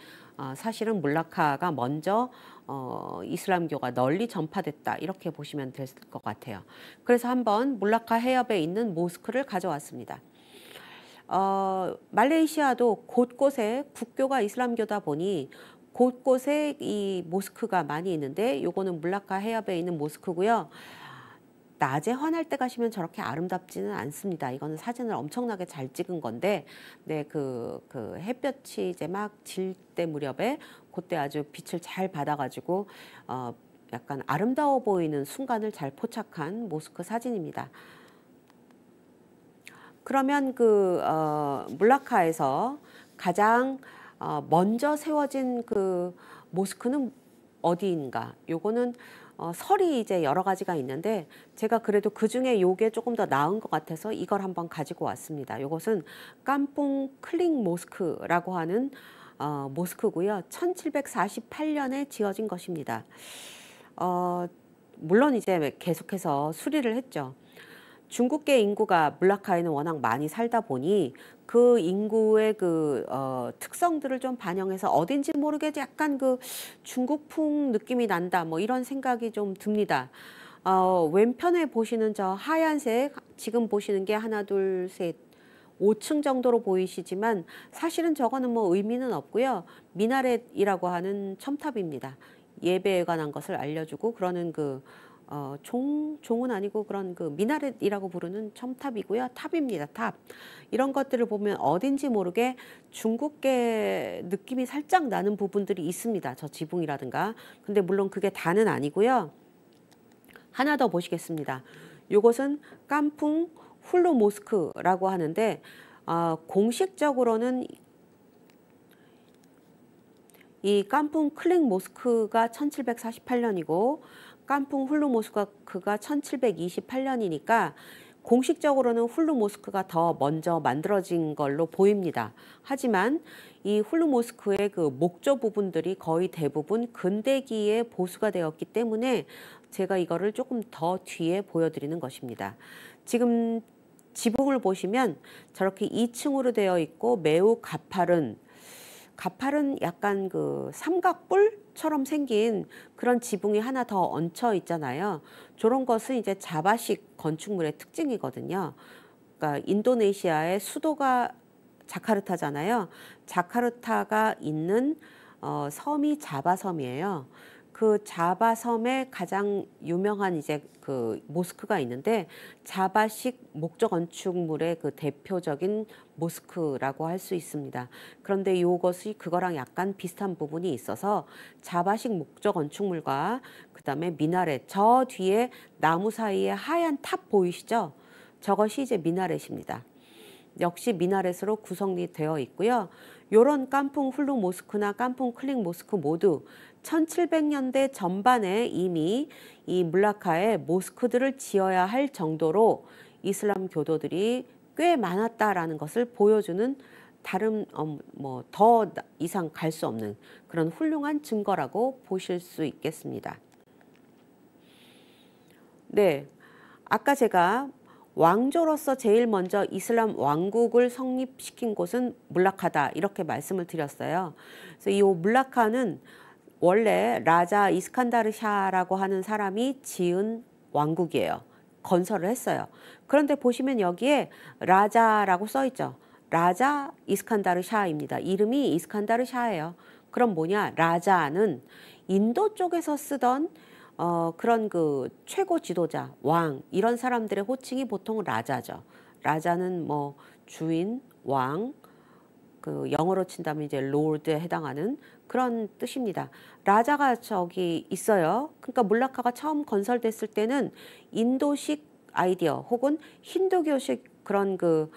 사실은 물라카가 먼저 이슬람교가 널리 전파됐다 이렇게 보시면 될 것 같아요. 그래서 한번 물라카 해협에 있는 모스크를 가져왔습니다. 말레이시아도 곳곳에 국교가 이슬람교다 보니 곳곳에 이 모스크가 많이 있는데 요거는 물라카 해협에 있는 모스크고요. 낮에 환할 때 가시면 저렇게 아름답지는 않습니다. 이거는 사진을 엄청나게 잘 찍은 건데, 네, 그 햇볕이 이제 막 질 때 무렵에 그때 아주 빛을 잘 받아가지고 약간 아름다워 보이는 순간을 잘 포착한 모스크 사진입니다. 그러면 그 물라카에서 가장 먼저 세워진 그 모스크는 어디인가? 요거는 설이 이제 여러 가지가 있는데 제가 그래도 그 중에 요게 조금 더 나은 것 같아서 이걸 한번 가지고 왔습니다. 요것은 깜뽕 클링 모스크라고 하는 모스크고요. 1748년에 지어진 것입니다. 물론 이제 계속해서 수리를 했죠. 중국계 인구가 물라카에는 워낙 많이 살다 보니 그 인구의 그 특성들을 좀 반영해서 어딘지 모르게 약간 그 중국풍 느낌이 난다 뭐 이런 생각이 좀 듭니다. 왼편에 보시는 저 하얀색 지금 보시는 게 하나 둘 셋 5층 정도로 보이시지만 사실은 저거는 뭐 의미는 없고요. 미나렛이라고 하는 첨탑입니다. 예배에 관한 것을 알려주고 그러는 그 종은 아니고 그런 그 미나렛이라고 부르는 첨탑이고요. 탑입니다. 탑. 이런 것들을 보면 어딘지 모르게 중국계 느낌이 살짝 나는 부분들이 있습니다. 저 지붕이라든가. 근데 물론 그게 다는 아니고요. 하나 더 보시겠습니다. 요것은 깐풍 훌루 모스크라고 하는데 공식적으로는 이 깐풍 클릭 모스크가 1748년이고 깐풍 훌루 모스크가 1728년이니까 공식적으로는 훌루 모스크가 더 먼저 만들어진 걸로 보입니다. 하지만 이 훌루 모스크의 그 목조 부분들이 거의 대부분 근대기에 보수가 되었기 때문에 제가 이거를 조금 더 뒤에 보여드리는 것입니다. 지금 지붕을 보시면 저렇게 2층으로 되어 있고 매우 가파른 약간 그 삼각뿔처럼 생긴 그런 지붕이 하나 더 얹혀 있잖아요. 저런 것은 이제 자바식 건축물의 특징이거든요. 그러니까 인도네시아의 수도가 자카르타잖아요. 자카르타가 있는 섬이 자바섬이에요. 그 자바섬에 가장 유명한 이제 그 모스크가 있는데 자바식 목조 건축물의 그 대표적인 모스크라고 할 수 있습니다. 그런데 이것이 그거랑 약간 비슷한 부분이 있어서 자바식 목조 건축물과 그다음에 미나렛, 저 뒤에 나무 사이에 하얀 탑 보이시죠? 저것이 이제 미나렛입니다. 역시 미나렛으로 구성이 되어 있고요. 요런 깐풍 훌루 모스크나 깐풍 클릭 모스크 모두 1700년대 전반에 이미 이 물라카에 모스크들을 지어야 할 정도로 이슬람 교도들이 꽤 많았다라는 것을 보여주는 다른 뭐 더 이상 갈 수 없는 그런 훌륭한 증거라고 보실 수 있겠습니다. 네, 아까 제가 왕조로서 제일 먼저 이슬람 왕국을 성립시킨 곳은 물라카다 이렇게 말씀을 드렸어요. 그래서 이 물라카는 원래 라자 이스칸다르 샤라고 하는 사람이 지은 왕국이에요. 건설을 했어요. 그런데 보시면 여기에 라자라고 써 있죠. 라자 이스칸다르 샤입니다. 이름이 이스칸다르 샤예요. 그럼 뭐냐? 라자는 인도 쪽에서 쓰던 그런 그 최고 지도자, 왕 이런 사람들의 호칭이 보통 라자죠. 라자는 뭐 주인, 왕, 그 영어로 친다면 이제 롤드에 해당하는 그런 뜻입니다. 라자가 저기 있어요. 그러니까 물라카가 처음 건설됐을 때는 인도식 아이디어 혹은 힌두교식 그런 그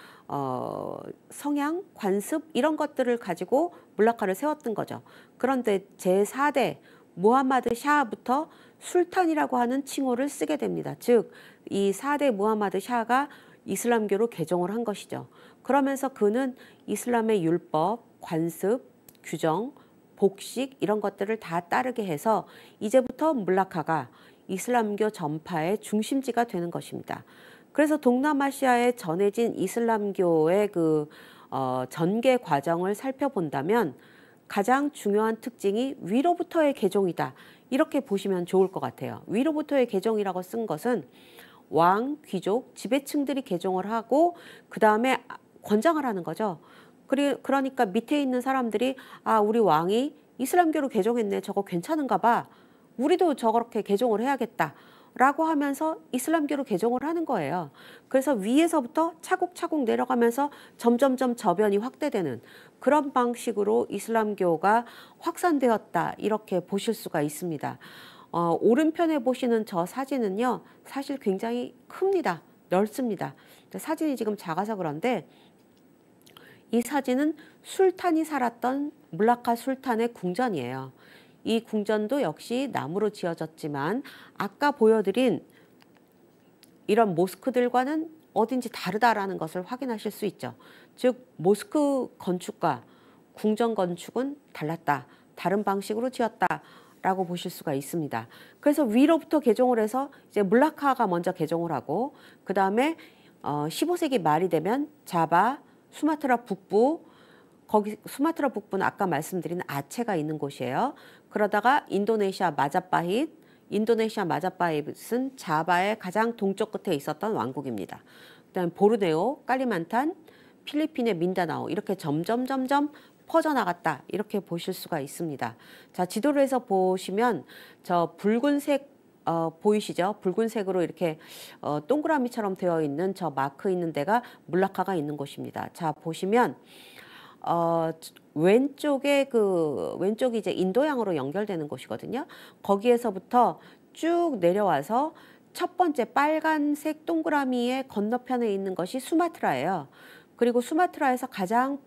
성향, 관습 이런 것들을 가지고 물라카를 세웠던 거죠. 그런데 제4대 무하마드 샤부터 술탄이라고 하는 칭호를 쓰게 됩니다. 즉, 이 4대 무하마드 샤가 이슬람교로 개종을 한 것이죠. 그러면서 그는 이슬람의 율법, 관습, 규정, 복식 이런 것들을 다 따르게 해서 이제부터 물라카가 이슬람교 전파의 중심지가 되는 것입니다. 그래서 동남아시아에 전해진 이슬람교의 그 전개 과정을 살펴본다면 가장 중요한 특징이 위로부터의 개종이다. 이렇게 보시면 좋을 것 같아요. 위로부터의 개종이라고 쓴 것은 왕, 귀족, 지배층들이 개종을 하고 그 다음에 권장을 하는 거죠. 그러니까 밑에 있는 사람들이 우리 왕이 이슬람교로 개종했네. 저거 괜찮은가 봐. 우리도 저렇게 개종을 해야겠다. 라고 하면서 이슬람교로 개종을 하는 거예요. 그래서 위에서부터 차곡차곡 내려가면서 점점점 저변이 확대되는 그런 방식으로 이슬람교가 확산되었다. 이렇게 보실 수가 있습니다. 오른편에 보시는 저 사진은요. 사실 굉장히 큽니다. 넓습니다. 사진이 지금 작아서 그런데 이 사진은 술탄이 살았던 물라카 술탄의 궁전이에요. 이 궁전도 역시 나무로 지어졌지만 아까 보여드린 이런 모스크들과는 어딘지 다르다라는 것을 확인하실 수 있죠. 즉 모스크 건축과 궁전 건축은 달랐다. 다른 방식으로 지었다라고 보실 수가 있습니다. 그래서 위로부터 개종을 해서 이제 물라카가 먼저 개종을 하고 그 다음에 15세기 말이 되면 자바, 수마트라 북부 거기 수마트라 북부는 아까 말씀드린 아체가 있는 곳이에요. 그러다가 인도네시아 마자파hit은 자바의 가장 동쪽 끝에 있었던 왕국입니다. 그다음 보르네오, 깔리만탄, 필리핀의 민다나오 이렇게 점점 퍼져나갔다 이렇게 보실 수가 있습니다. 자, 지도를 해서 보시면 저 붉은색 보이시죠? 붉은색으로 이렇게 동그라미처럼 되어 있는 저 마크 있는 데가 물라카가 있는 곳입니다. 자, 보시면 왼쪽이 이제 인도양으로 연결되는 곳이거든요. 거기에서부터 쭉 내려와서 첫 번째 빨간색 동그라미의 건너편에 있는 것이 수마트라예요. 그리고 수마트라에서 가장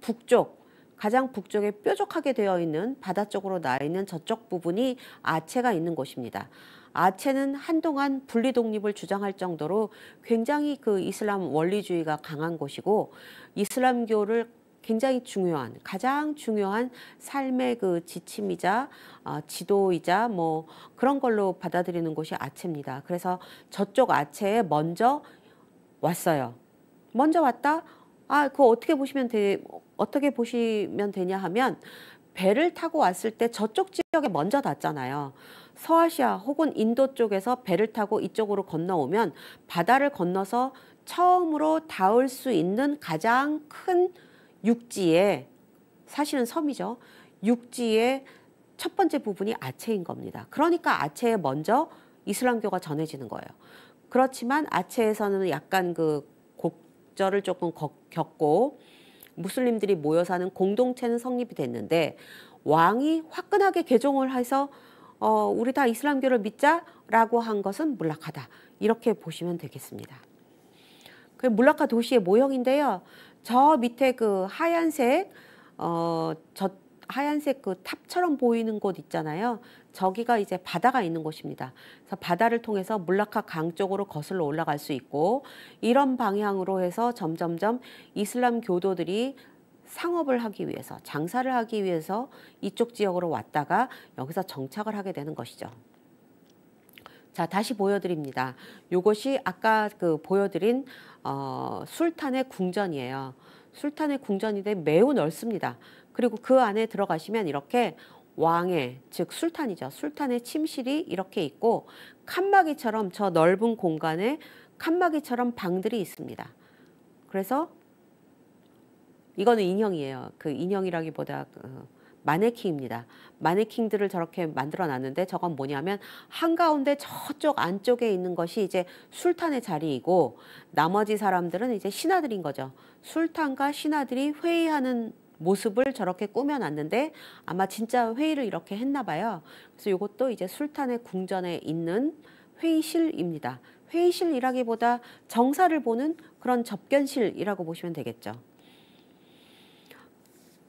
북쪽에 뾰족하게 되어 있는 바다 쪽으로 나 있는 저쪽 부분이 아체가 있는 곳입니다. 아체는 한동안 분리 독립을 주장할 정도로 굉장히 그 이슬람 원리주의가 강한 곳이고, 이슬람교를 굉장히 가장 중요한 삶의 그 지침이자 지도이자 뭐 그런 걸로 받아들이는 곳이 아체입니다. 그래서 저쪽 아체에 먼저 왔어요. 먼저 왔다? 그거 어떻게 보시면 되냐 하면, 배를 타고 왔을 때 저쪽 지역에 먼저 닿잖아요. 서아시아 혹은 인도 쪽에서 배를 타고 이쪽으로 건너오면 바다를 건너서 처음으로 닿을 수 있는 가장 큰 육지에, 사실은 섬이죠. 육지의 첫 번째 부분이 아체인 겁니다. 그러니까 아체에 먼저 이슬람교가 전해지는 거예요. 그렇지만 아체에서는 약간 그 곡절을 조금 겪고 무슬림들이 모여 사는 공동체는 성립이 됐는데, 왕이 화끈하게 개종을 해서 우리 다 이슬람교를 믿자라고 한 것은 물라카다. 이렇게 보시면 되겠습니다. 그 물라카 도시의 모형인데요. 저 밑에 그 하얀색 그 탑처럼 보이는 곳 있잖아요. 저기가 이제 바다가 있는 곳입니다. 그래서 바다를 통해서 물라카 강 쪽으로 거슬러 올라갈 수 있고, 이런 방향으로 해서 점점점 이슬람 교도들이 상업을 하기 위해서, 장사를 하기 위해서 이쪽 지역으로 왔다가 여기서 정착을 하게 되는 것이죠. 자, 다시 보여드립니다. 요것이 아까 그 보여드린 술탄의 궁전이에요. 술탄의 궁전인데 매우 넓습니다. 그리고 그 안에 들어가시면 이렇게 왕의, 즉 술탄이죠. 술탄의 침실이 이렇게 있고, 칸막이처럼 저 넓은 공간에 칸막이처럼 방들이 있습니다. 그래서 이거는 인형이에요. 그 인형이라기보다 마네킹입니다. 마네킹들을 저렇게 만들어 놨는데, 저건 뭐냐면 한가운데 저쪽 안쪽에 있는 것이 이제 술탄의 자리이고, 나머지 사람들은 이제 신하들인 거죠. 술탄과 신하들이 회의하는 모습을 저렇게 꾸며놨는데 아마 진짜 회의를 이렇게 했나 봐요. 그래서 이것도 이제 술탄의 궁전에 있는 회의실입니다. 회의실이라기보다 정사를 보는 그런 접견실이라고 보시면 되겠죠.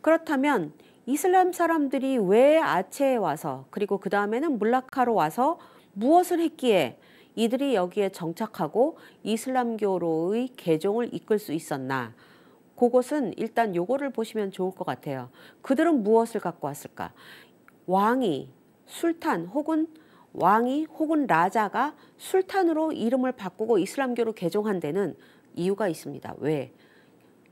그렇다면 이슬람 사람들이 왜 아체에 와서, 그리고 그 다음에는 물라카로 와서 무엇을 했기에 이들이 여기에 정착하고 이슬람교로의 개종을 이끌 수 있었나? 그것은 일단 요거를 보시면 좋을 것 같아요. 그들은 무엇을 갖고 왔을까? 왕이 혹은 라자가 술탄으로 이름을 바꾸고 이슬람교로 개종한 데는 이유가 있습니다. 왜?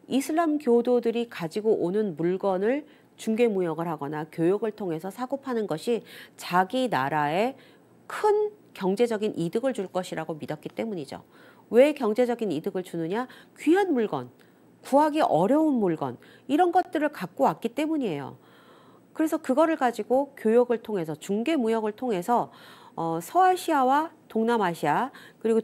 이슬람 교도들이 가지고 오는 물건을 중개무역을 하거나 교역을 통해서 사고 파는 것이 자기 나라에 큰 경제적인 이득을 줄 것이라고 믿었기 때문이죠. 왜 경제적인 이득을 주느냐? 귀한 물건, 구하기 어려운 물건, 이런 것들을 갖고 왔기 때문이에요. 그래서 그거를 가지고 교역을 통해서, 중개무역을 통해서 서아시아와 동남아시아, 그리고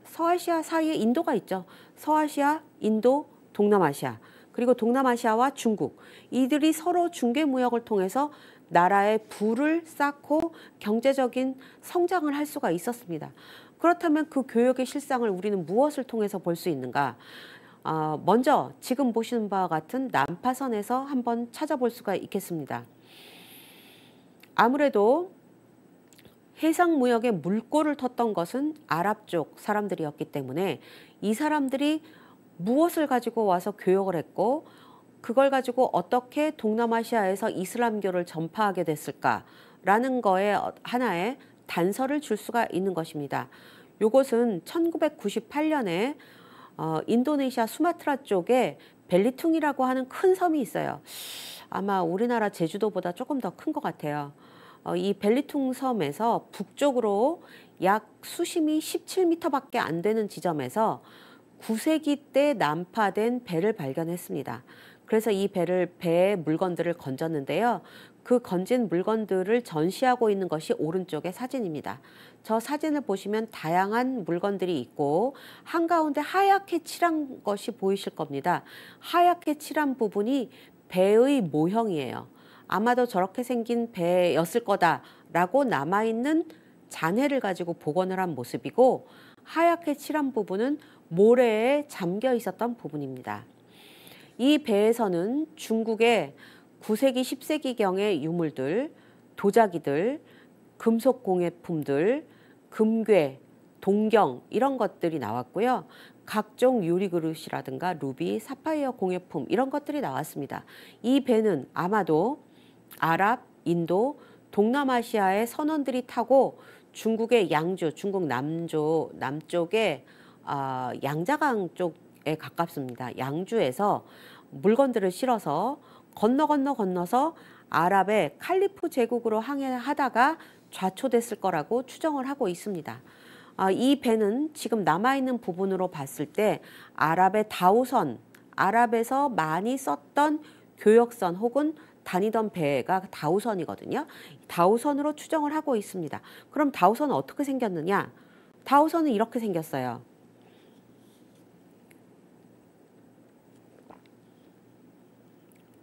서아시아 사이에 인도가 있죠. 서아시아, 인도, 동남아시아, 그리고 동남아시아와 중국, 이들이 서로 중개무역을 통해서 나라의 부를 쌓고 경제적인 성장을 할 수가 있었습니다. 그렇다면 그 교역의 실상을 우리는 무엇을 통해서 볼 수 있는가? 먼저 지금 보시는 바와 같은 난파선에서 한번 찾아볼 수가 있겠습니다. 아무래도 해상무역의 물꼬를 텄던 것은 아랍 쪽 사람들이었기 때문에, 이 사람들이 무엇을 가지고 와서 교역을 했고, 그걸 가지고 어떻게 동남아시아에서 이슬람교를 전파하게 됐을까라는 거에 하나의 단서를 줄 수가 있는 것입니다. 요것은 1998년에 인도네시아 수마트라 쪽에 벨리퉁이라고 하는 큰 섬이 있어요. 아마 우리나라 제주도보다 조금 더 큰 것 같아요. 이 벨리퉁 섬에서 북쪽으로 약 수심이 17m밖에 안 되는 지점에서 9세기 때 난파된 배를 발견했습니다. 그래서 이 배에 물건들을 건졌는데요. 그 건진 물건들을 전시하고 있는 것이 오른쪽의 사진입니다. 저 사진을 보시면 다양한 물건들이 있고 한가운데 하얗게 칠한 것이 보이실 겁니다. 하얗게 칠한 부분이 배의 모형이에요. 아마도 저렇게 생긴 배였을 거다라고 남아있는 잔해를 가지고 복원을 한 모습이고, 하얗게 칠한 부분은 모래에 잠겨 있었던 부분입니다. 이 배에서는 중국의 9세기, 10세기경의 유물들, 도자기들, 금속 공예품들, 금괴, 동경 이런 것들이 나왔고요. 각종 유리 그릇이라든가 루비, 사파이어 공예품 이런 것들이 나왔습니다. 이 배는 아마도 아랍, 인도, 동남아시아의 선원들이 타고 중국의 양주, 중국 남쪽의 양자강 쪽에 가깝습니다. 양주에서 물건들을 실어서 건너서 아랍의 칼리프 제국으로 항해하다가 좌초됐을 거라고 추정을 하고 있습니다. 이 배는 지금 남아있는 부분으로 봤을 때 아랍의 다우선, 아랍에서 많이 썼던 교역선 혹은 다니던 배가 다우선이거든요. 다우선으로 추정을 하고 있습니다. 그럼 다우선은 어떻게 생겼느냐? 다우선은 이렇게 생겼어요.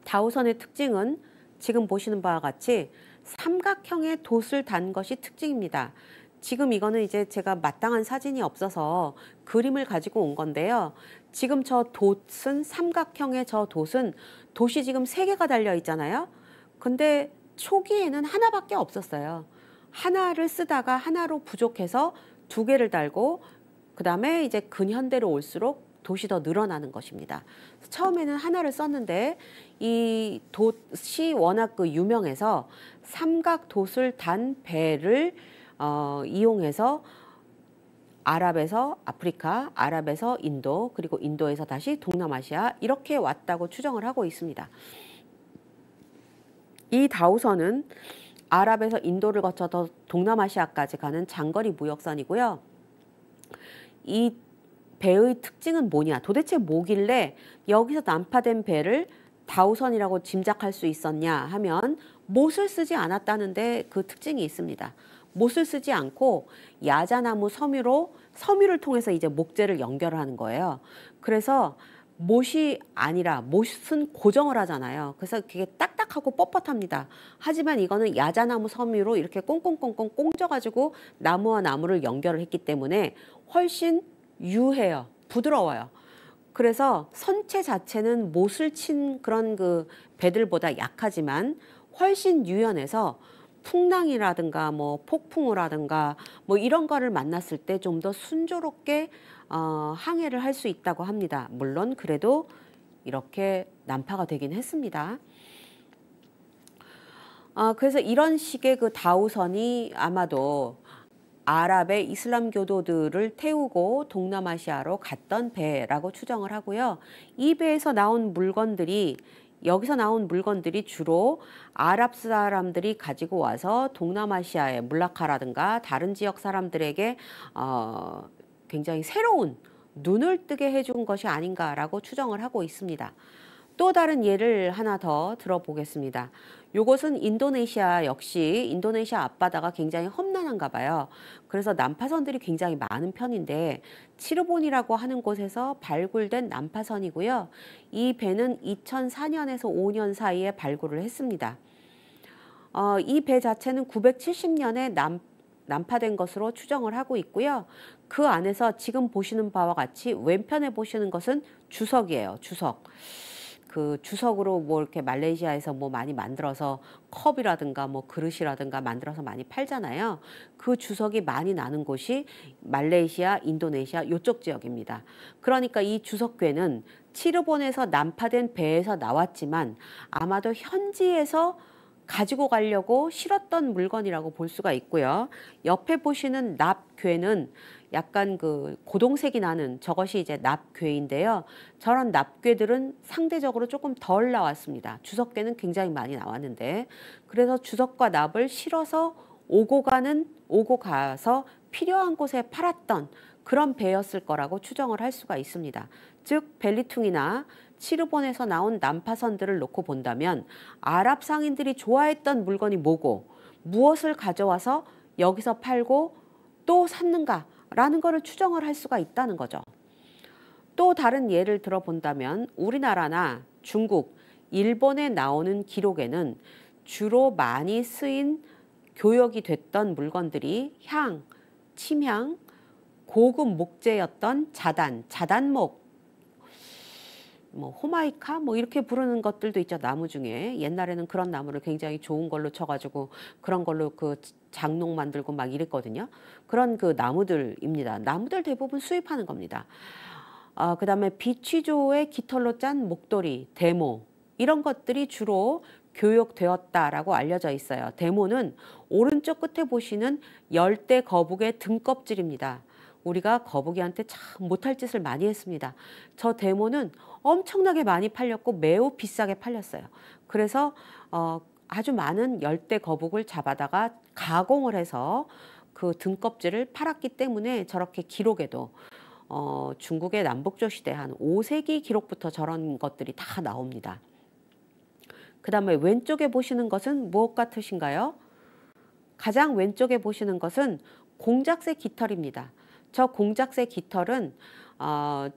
다우선의 특징은 지금 보시는 바와 같이 삼각형의 돛을 단 것이 특징입니다. 지금 이거는 이제 제가 마땅한 사진이 없어서 그림을 가지고 온 건데요. 지금 저 돛은 삼각형의 저 돛은 돛이 지금 3개가 달려 있잖아요. 근데 초기에는 하나밖에 없었어요. 하나를 쓰다가 하나로 부족해서 2개를 달고 그 다음에 이제 근현대로 올수록 돛이 더 늘어나는 것입니다. 처음에는 하나를 썼는데 이 돛이 워낙 유명해서 삼각 돛을 단 배를 이용해서 아랍에서 아프리카, 아랍에서 인도, 그리고 인도에서 다시 동남아시아 이렇게 왔다고 추정을 하고 있습니다. 이 다우선은 아랍에서 인도를 거쳐서 동남아시아까지 가는 장거리 무역선이고요. 이 배의 특징은 뭐냐? 도대체 뭐길래 여기서 난파된 배를 다우선이라고 짐작할 수 있었냐 하면 못을 쓰지 않았다는데 그 특징이 있습니다. 못을 쓰지 않고 야자나무 섬유를 통해서 이제 목재를 연결하는 거예요. 그래서 못이 아니라 못은 고정을 하잖아요. 그래서 그게 딱딱하고 뻣뻣합니다. 하지만 이거는 야자나무 섬유로 이렇게 꽁꽁꽁꽁 꽁져가지고 나무와 나무를 연결을 했기 때문에 훨씬 유해요. 부드러워요. 그래서 선체 자체는 못을 친 그런 배들보다 약하지만 훨씬 유연해서 풍랑이라든가 뭐 폭풍을 하든가 뭐 이런 거를 만났을 때 좀 더 순조롭게 항해를 할 수 있다고 합니다. 물론 그래도 이렇게 난파가 되긴 했습니다. 그래서 이런 식의 다우선이 아마도 아랍의 이슬람 교도들을 태우고 동남아시아로 갔던 배라고 추정을 하고요. 이 배에서 나온 물건들이 여기서 나온 물건들이 주로 아랍 사람들이 가지고 와서 동남아시아의 물라카라든가 다른 지역 사람들에게 굉장히 새로운 눈을 뜨게 해준 것이 아닌가라고 추정을 하고 있습니다. 또 다른 예를 하나 더 들어보겠습니다. 요것은 인도네시아 역시 인도네시아 앞바다가 굉장히 험난한가 봐요. 그래서 난파선들이 굉장히 많은 편인데 치르본이라고 하는 곳에서 발굴된 난파선이고요. 이 배는 2004년에서 5년 사이에 발굴을 했습니다. 이 배 자체는 970년에 난파된 것으로 추정을 하고 있고요. 그 안에서 지금 보시는 바와 같이 왼편에 보시는 것은 주석이에요. 주석. 그 주석으로 뭐 이렇게 말레이시아에서 뭐 많이 만들어서 컵이라든가 뭐 그릇이라든가 만들어서 많이 팔잖아요. 그 주석이 많이 나는 곳이 말레이시아, 인도네시아 이쪽 지역입니다. 그러니까 이 주석괴는 치르본에서 난파된 배에서 나왔지만 아마도 현지에서 가지고 가려고 실었던 물건이라고 볼 수가 있고요. 옆에 보시는 납괴는 약간 고동색이 나는 저것이 이제 납괴인데요. 저런 납괴들은 상대적으로 조금 덜 나왔습니다. 주석괴는 굉장히 많이 나왔는데, 그래서 주석과 납을 실어서 오고 가서 필요한 곳에 팔았던 그런 배였을 거라고 추정을 할 수가 있습니다. 즉 벨리퉁이나 치르본에서 나온 난파선들을 놓고 본다면 아랍 상인들이 좋아했던 물건이 뭐고 무엇을 가져와서 여기서 팔고 또 샀는가라는 것을 추정을 할 수가 있다는 거죠. 또 다른 예를 들어본다면 우리나라나 중국, 일본에 나오는 기록에는 주로 많이 쓰인 교역이 됐던 물건들이 향, 침향, 고급 목재였던 자단, 자단목, 뭐 호마이카 뭐 이렇게 부르는 것들도 있죠. 나무 중에 옛날에는 그런 나무를 굉장히 좋은 걸로 쳐가지고 그런 걸로 그 장롱 만들고 막 이랬거든요. 그런 그 나무들입니다. 나무들 대부분 수입하는 겁니다. 그다음에 비취조의 깃털로 짠 목도리, 대모 이런 것들이 주로 교역되었다라고 알려져 있어요. 대모는 오른쪽 끝에 보시는 열대 거북의 등껍질입니다. 우리가 거북이한테 참 못할 짓을 많이 했습니다. 저 대모는 엄청나게 많이 팔렸고 매우 비싸게 팔렸어요. 그래서 아주 많은 열대 거북을 잡아다가 가공을 해서 그 등껍질을 팔았기 때문에 저렇게 기록에도 중국의 남북조 시대 한 5세기 기록부터 저런 것들이 다 나옵니다. 그 다음에 왼쪽에 보시는 것은 무엇 같으신가요? 가장 왼쪽에 보시는 것은 공작새 깃털입니다. 저 공작새 깃털은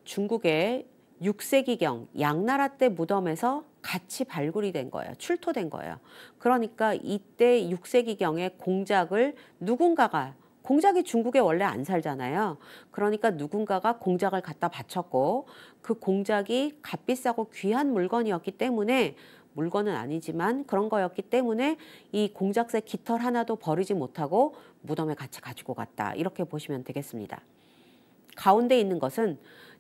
중국의 6세기경 양나라 때 무덤에서 같이 발굴이 된 거예요. 출토된 거예요. 그러니까 이때 6세기경에 공작을 누군가가 공작이 중국에 원래 안 살잖아요. 그러니까 누군가가 공작을 갖다 바쳤고 그 공작이 값비싸고 귀한 물건이었기 때문에 물건은 아니지만 그런 거였기 때문에 이 공작새 깃털 하나도 버리지 못하고 무덤에 같이 가지고 갔다. 이렇게 보시면 되겠습니다. 가운데 있는 것은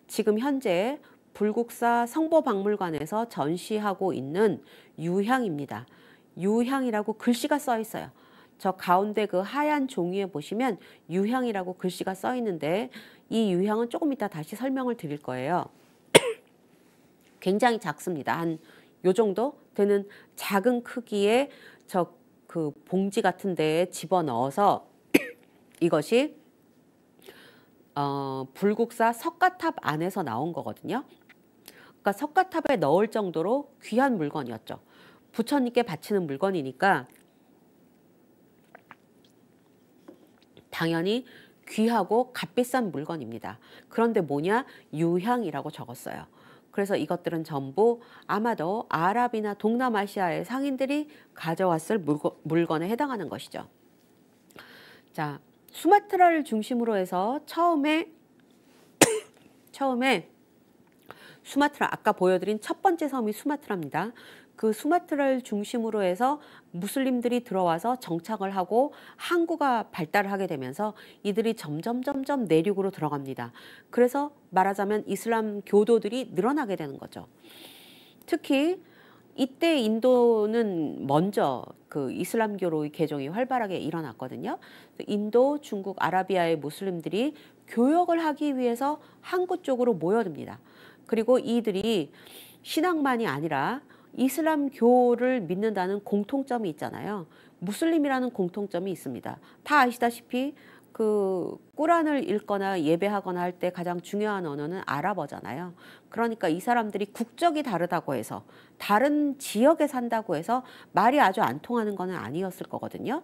지금 현재 불국사 성보박물관에서 전시하고 있는 유향입니다. 유향이라고 글씨가 써 있어요. 저 가운데 그 하얀 종이에 보시면 유향이라고 글씨가 써 있는데 이 유향은 조금 이따 다시 설명을 드릴 거예요. 굉장히 작습니다. 한 요 정도 되는 작은 크기의 저 그 봉지 같은 데에 집어넣어서 이것이 불국사 석가탑 안에서 나온 거거든요. 그러니까 석가탑에 넣을 정도로 귀한 물건이었죠. 부처님께 바치는 물건이니까 당연히 귀하고 값비싼 물건입니다. 그런데 뭐냐? 유향이라고 적었어요. 그래서 이것들은 전부 아마도 아랍이나 동남아시아의 상인들이 가져왔을 물건에 해당하는 것이죠. 자, 수마트라를 중심으로 해서 처음에 수마트라, 아까 보여드린 첫 번째 섬이 수마트라입니다. 그 수마트라를 중심으로 해서 무슬림들이 들어와서 정착을 하고 항구가 발달을 하게 되면서 이들이 점점 내륙으로 들어갑니다. 그래서 말하자면 이슬람 교도들이 늘어나게 되는 거죠. 특히 이때 인도는 먼저 그 이슬람교로의 개종이 활발하게 일어났거든요. 인도, 중국, 아라비아의 무슬림들이 교역을 하기 위해서 항구 쪽으로 모여듭니다. 그리고 이들이 신앙만이 아니라 이슬람교를 믿는다는 공통점이 있잖아요. 무슬림이라는 공통점이 있습니다. 다 아시다시피 그 꾸란을 읽거나 예배하거나 할 때 가장 중요한 언어는 아랍어잖아요. 그러니까 이 사람들이 국적이 다르다고 해서 다른 지역에 산다고 해서 말이 아주 안 통하는 건 아니었을 거거든요.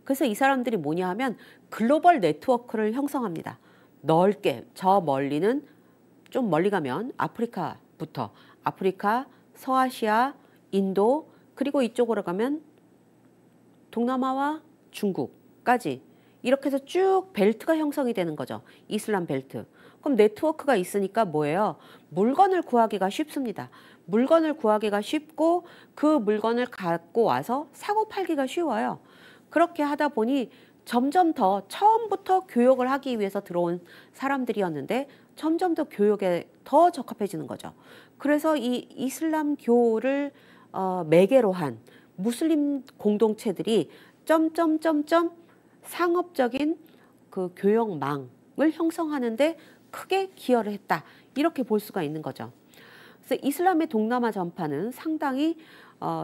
그래서 이 사람들이 뭐냐 하면 글로벌 네트워크를 형성합니다. 넓게 저 멀리는 좀 멀리 가면 아프리카부터 아프리카, 서아시아, 인도 그리고 이쪽으로 가면 동남아와 중국까지 이렇게 해서 쭉 벨트가 형성이 되는 거죠. 이슬람 벨트. 그럼 네트워크가 있으니까 뭐예요? 물건을 구하기가 쉽습니다. 물건을 구하기가 쉽고 그 물건을 갖고 와서 사고 팔기가 쉬워요. 그렇게 하다 보니 점점 더 처음부터 교역을 하기 위해서 들어온 사람들이었는데 점점 더 교역에 더 적합해지는 거죠. 그래서 이 이슬람교를 매개로 한 무슬림 공동체들이 점점점점 상업적인 그 교역망을 형성하는데 크게 기여를 했다. 이렇게 볼 수가 있는 거죠. 그래서 이슬람의 동남아 전파는 상당히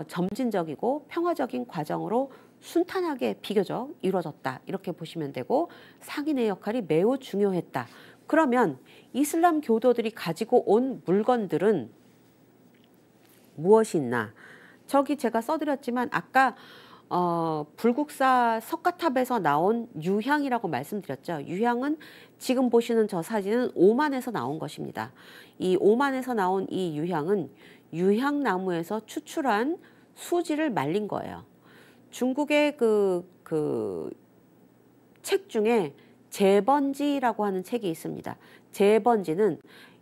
점진적이고 평화적인 과정으로 순탄하게 비교적 이루어졌다. 이렇게 보시면 되고 상인의 역할이 매우 중요했다. 그러면 이슬람 교도들이 가지고 온 물건들은 무엇이 있나? 저기 제가 써드렸지만 아까 불국사 석가탑에서 나온 유향이라고 말씀드렸죠. 유향은 지금 보시는 저 사진은 오만에서 나온 것입니다. 이 오만에서 나온 이 유향은 유향나무에서 추출한 수지를 말린 거예요. 중국의 그 책 중에 제번지라고 하는 책이 있습니다. 제번지는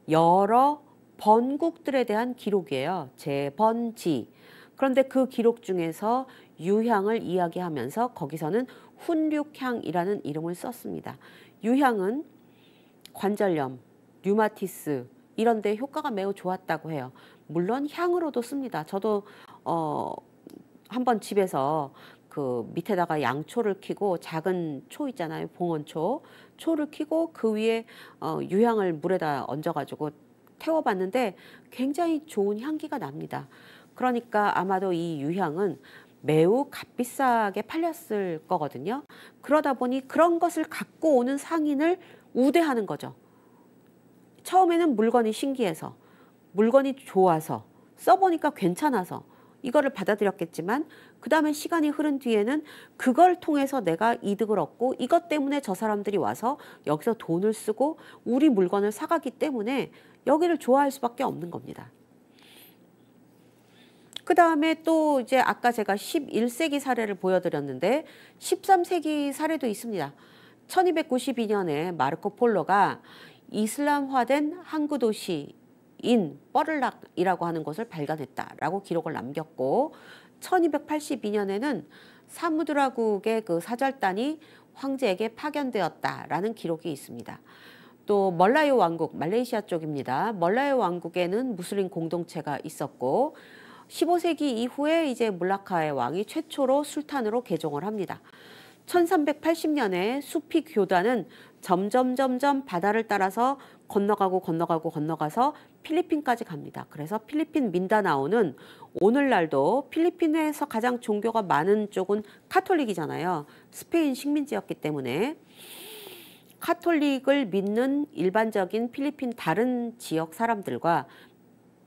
여러 번국들에 대한 기록이에요. 제번지. 그런데 그 기록 중에서 유향을 이야기하면서 거기서는 훈륙향이라는 이름을 썼습니다. 유향은 관절염, 류마티스 이런 데 효과가 매우 좋았다고 해요. 물론 향으로도 씁니다. 저도 한번 집에서 그 밑에다가 양초를 키고 작은 초 있잖아요. 봉원초. 초를 키고 그 위에 유향을 물에다 얹어가지고 태워봤는데 굉장히 좋은 향기가 납니다. 그러니까 아마도 이 유향은 매우 값비싸게 팔렸을 거거든요. 그러다 보니 그런 것을 갖고 오는 상인을 우대하는 거죠. 처음에는 물건이 신기해서, 물건이 좋아서, 써보니까 괜찮아서 이거를 받아들였겠지만 그 다음에 시간이 흐른 뒤에는 그걸 통해서 내가 이득을 얻고 이것 때문에 저 사람들이 와서 여기서 돈을 쓰고 우리 물건을 사가기 때문에 여기를 좋아할 수밖에 없는 겁니다. 그 다음에 또 이제 아까 제가 11세기 사례를 보여드렸는데 13세기 사례도 있습니다. 1292년에 마르코 폴로가 이슬람화된 항구 도시인 뻐를락이라고 하는 곳을 발견했다라고 기록을 남겼고 1282년에는 사무드라국의 그 사절단이 황제에게 파견되었다라는 기록이 있습니다. 또 멀라요 왕국, 말레이시아 쪽입니다. 멀라요 왕국에는 무슬림 공동체가 있었고 15세기 이후에 이제 물라카의 왕이 최초로 술탄으로 개종을 합니다. 1380년에 수피 교단은 점점 바다를 따라서 건너가서 필리핀까지 갑니다. 그래서 필리핀 민다나오는 오늘날도 필리핀에서 가장 종교가 많은 쪽은 카톨릭이잖아요. 스페인 식민지였기 때문에 카톨릭을 믿는 일반적인 필리핀 다른 지역 사람들과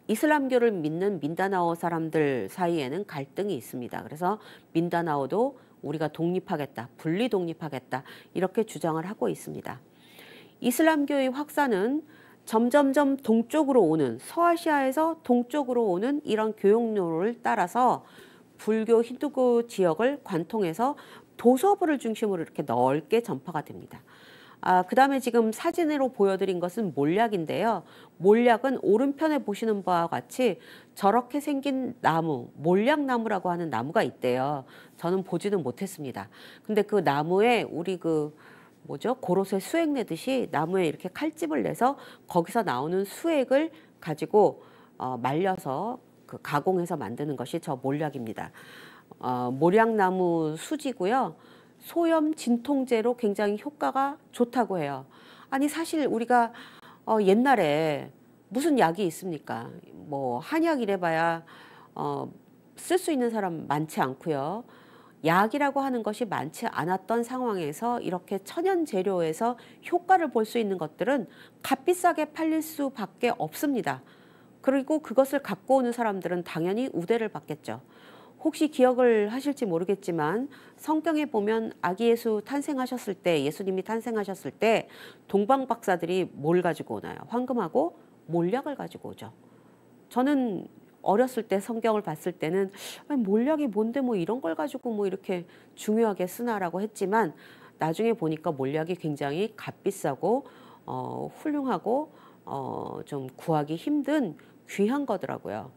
이슬람교를 믿는 민다나오 사람들 사이에는 갈등이 있습니다. 그래서 민다나오도 우리가 독립하겠다, 분리 독립하겠다 이렇게 주장을 하고 있습니다. 이슬람교의 확산은 점점점 동쪽으로 오는 서아시아에서 동쪽으로 오는 이런 교역로를 따라서 불교 힌두교 지역을 관통해서 도서부를 중심으로 이렇게 넓게 전파가 됩니다. 그 다음에 지금 사진으로 보여드린 것은 몰약인데요. 몰약은 오른편에 보시는 바와 같이 저렇게 생긴 나무, 몰약나무라고 하는 나무가 있대요. 저는 보지는 못했습니다. 근데 그 나무에 우리 고로쇠 수액 내듯이 나무에 이렇게 칼집을 내서 거기서 나오는 수액을 가지고 말려서 그 가공해서 만드는 것이 저 몰약입니다. 몰약나무 수지고요. 소염 진통제로 굉장히 효과가 좋다고 해요. 아니 사실 우리가 옛날에 무슨 약이 있습니까? 뭐 한약 이래봐야 쓸 수 있는 사람 많지 않고요. 약이라고 하는 것이 많지 않았던 상황에서 이렇게 천연 재료에서 효과를 볼 수 있는 것들은 값비싸게 팔릴 수밖에 없습니다. 그리고 그것을 갖고 오는 사람들은 당연히 우대를 받겠죠. 혹시 기억을 하실지 모르겠지만 성경에 보면 아기 예수 탄생하셨을 때, 예수님이 탄생하셨을 때 동방 박사들이 뭘 가지고 오나요? 황금하고 몰약을 가지고 오죠. 저는 어렸을 때 성경을 봤을 때는 몰약이 뭔데 뭐 이런 걸 가지고 뭐 이렇게 중요하게 쓰나라고 했지만 나중에 보니까 몰약이 굉장히 값비싸고 훌륭하고 좀 구하기 힘든 귀한 거더라고요.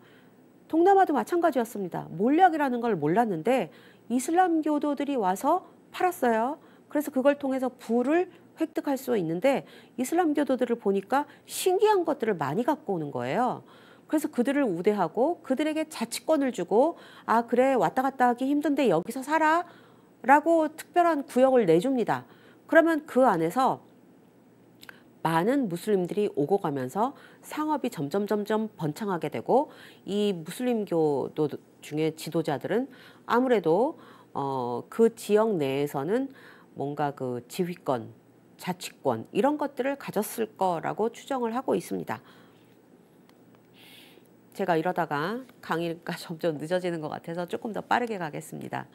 동남아도 마찬가지였습니다. 몰약이라는 걸 몰랐는데 이슬람 교도들이 와서 팔았어요. 그래서 그걸 통해서 부를 획득할 수 있는데 이슬람 교도들을 보니까 신기한 것들을 많이 갖고 오는 거예요. 그래서 그들을 우대하고 그들에게 자치권을 주고 그래 왔다 갔다 하기 힘든데 여기서 살아 라고 특별한 구역을 내줍니다. 그러면 그 안에서 많은 무슬림들이 오고 가면서 상업이 점점 번창하게 되고 이 무슬림교도 중에 지도자들은 아무래도 그 지역 내에서는 뭔가 그 지휘권 자치권 이런 것들을 가졌을 거라고 추정을 하고 있습니다. 제가 이러다가 강의가 점점 늦어지는 것 같아서 조금 더 빠르게 가겠습니다.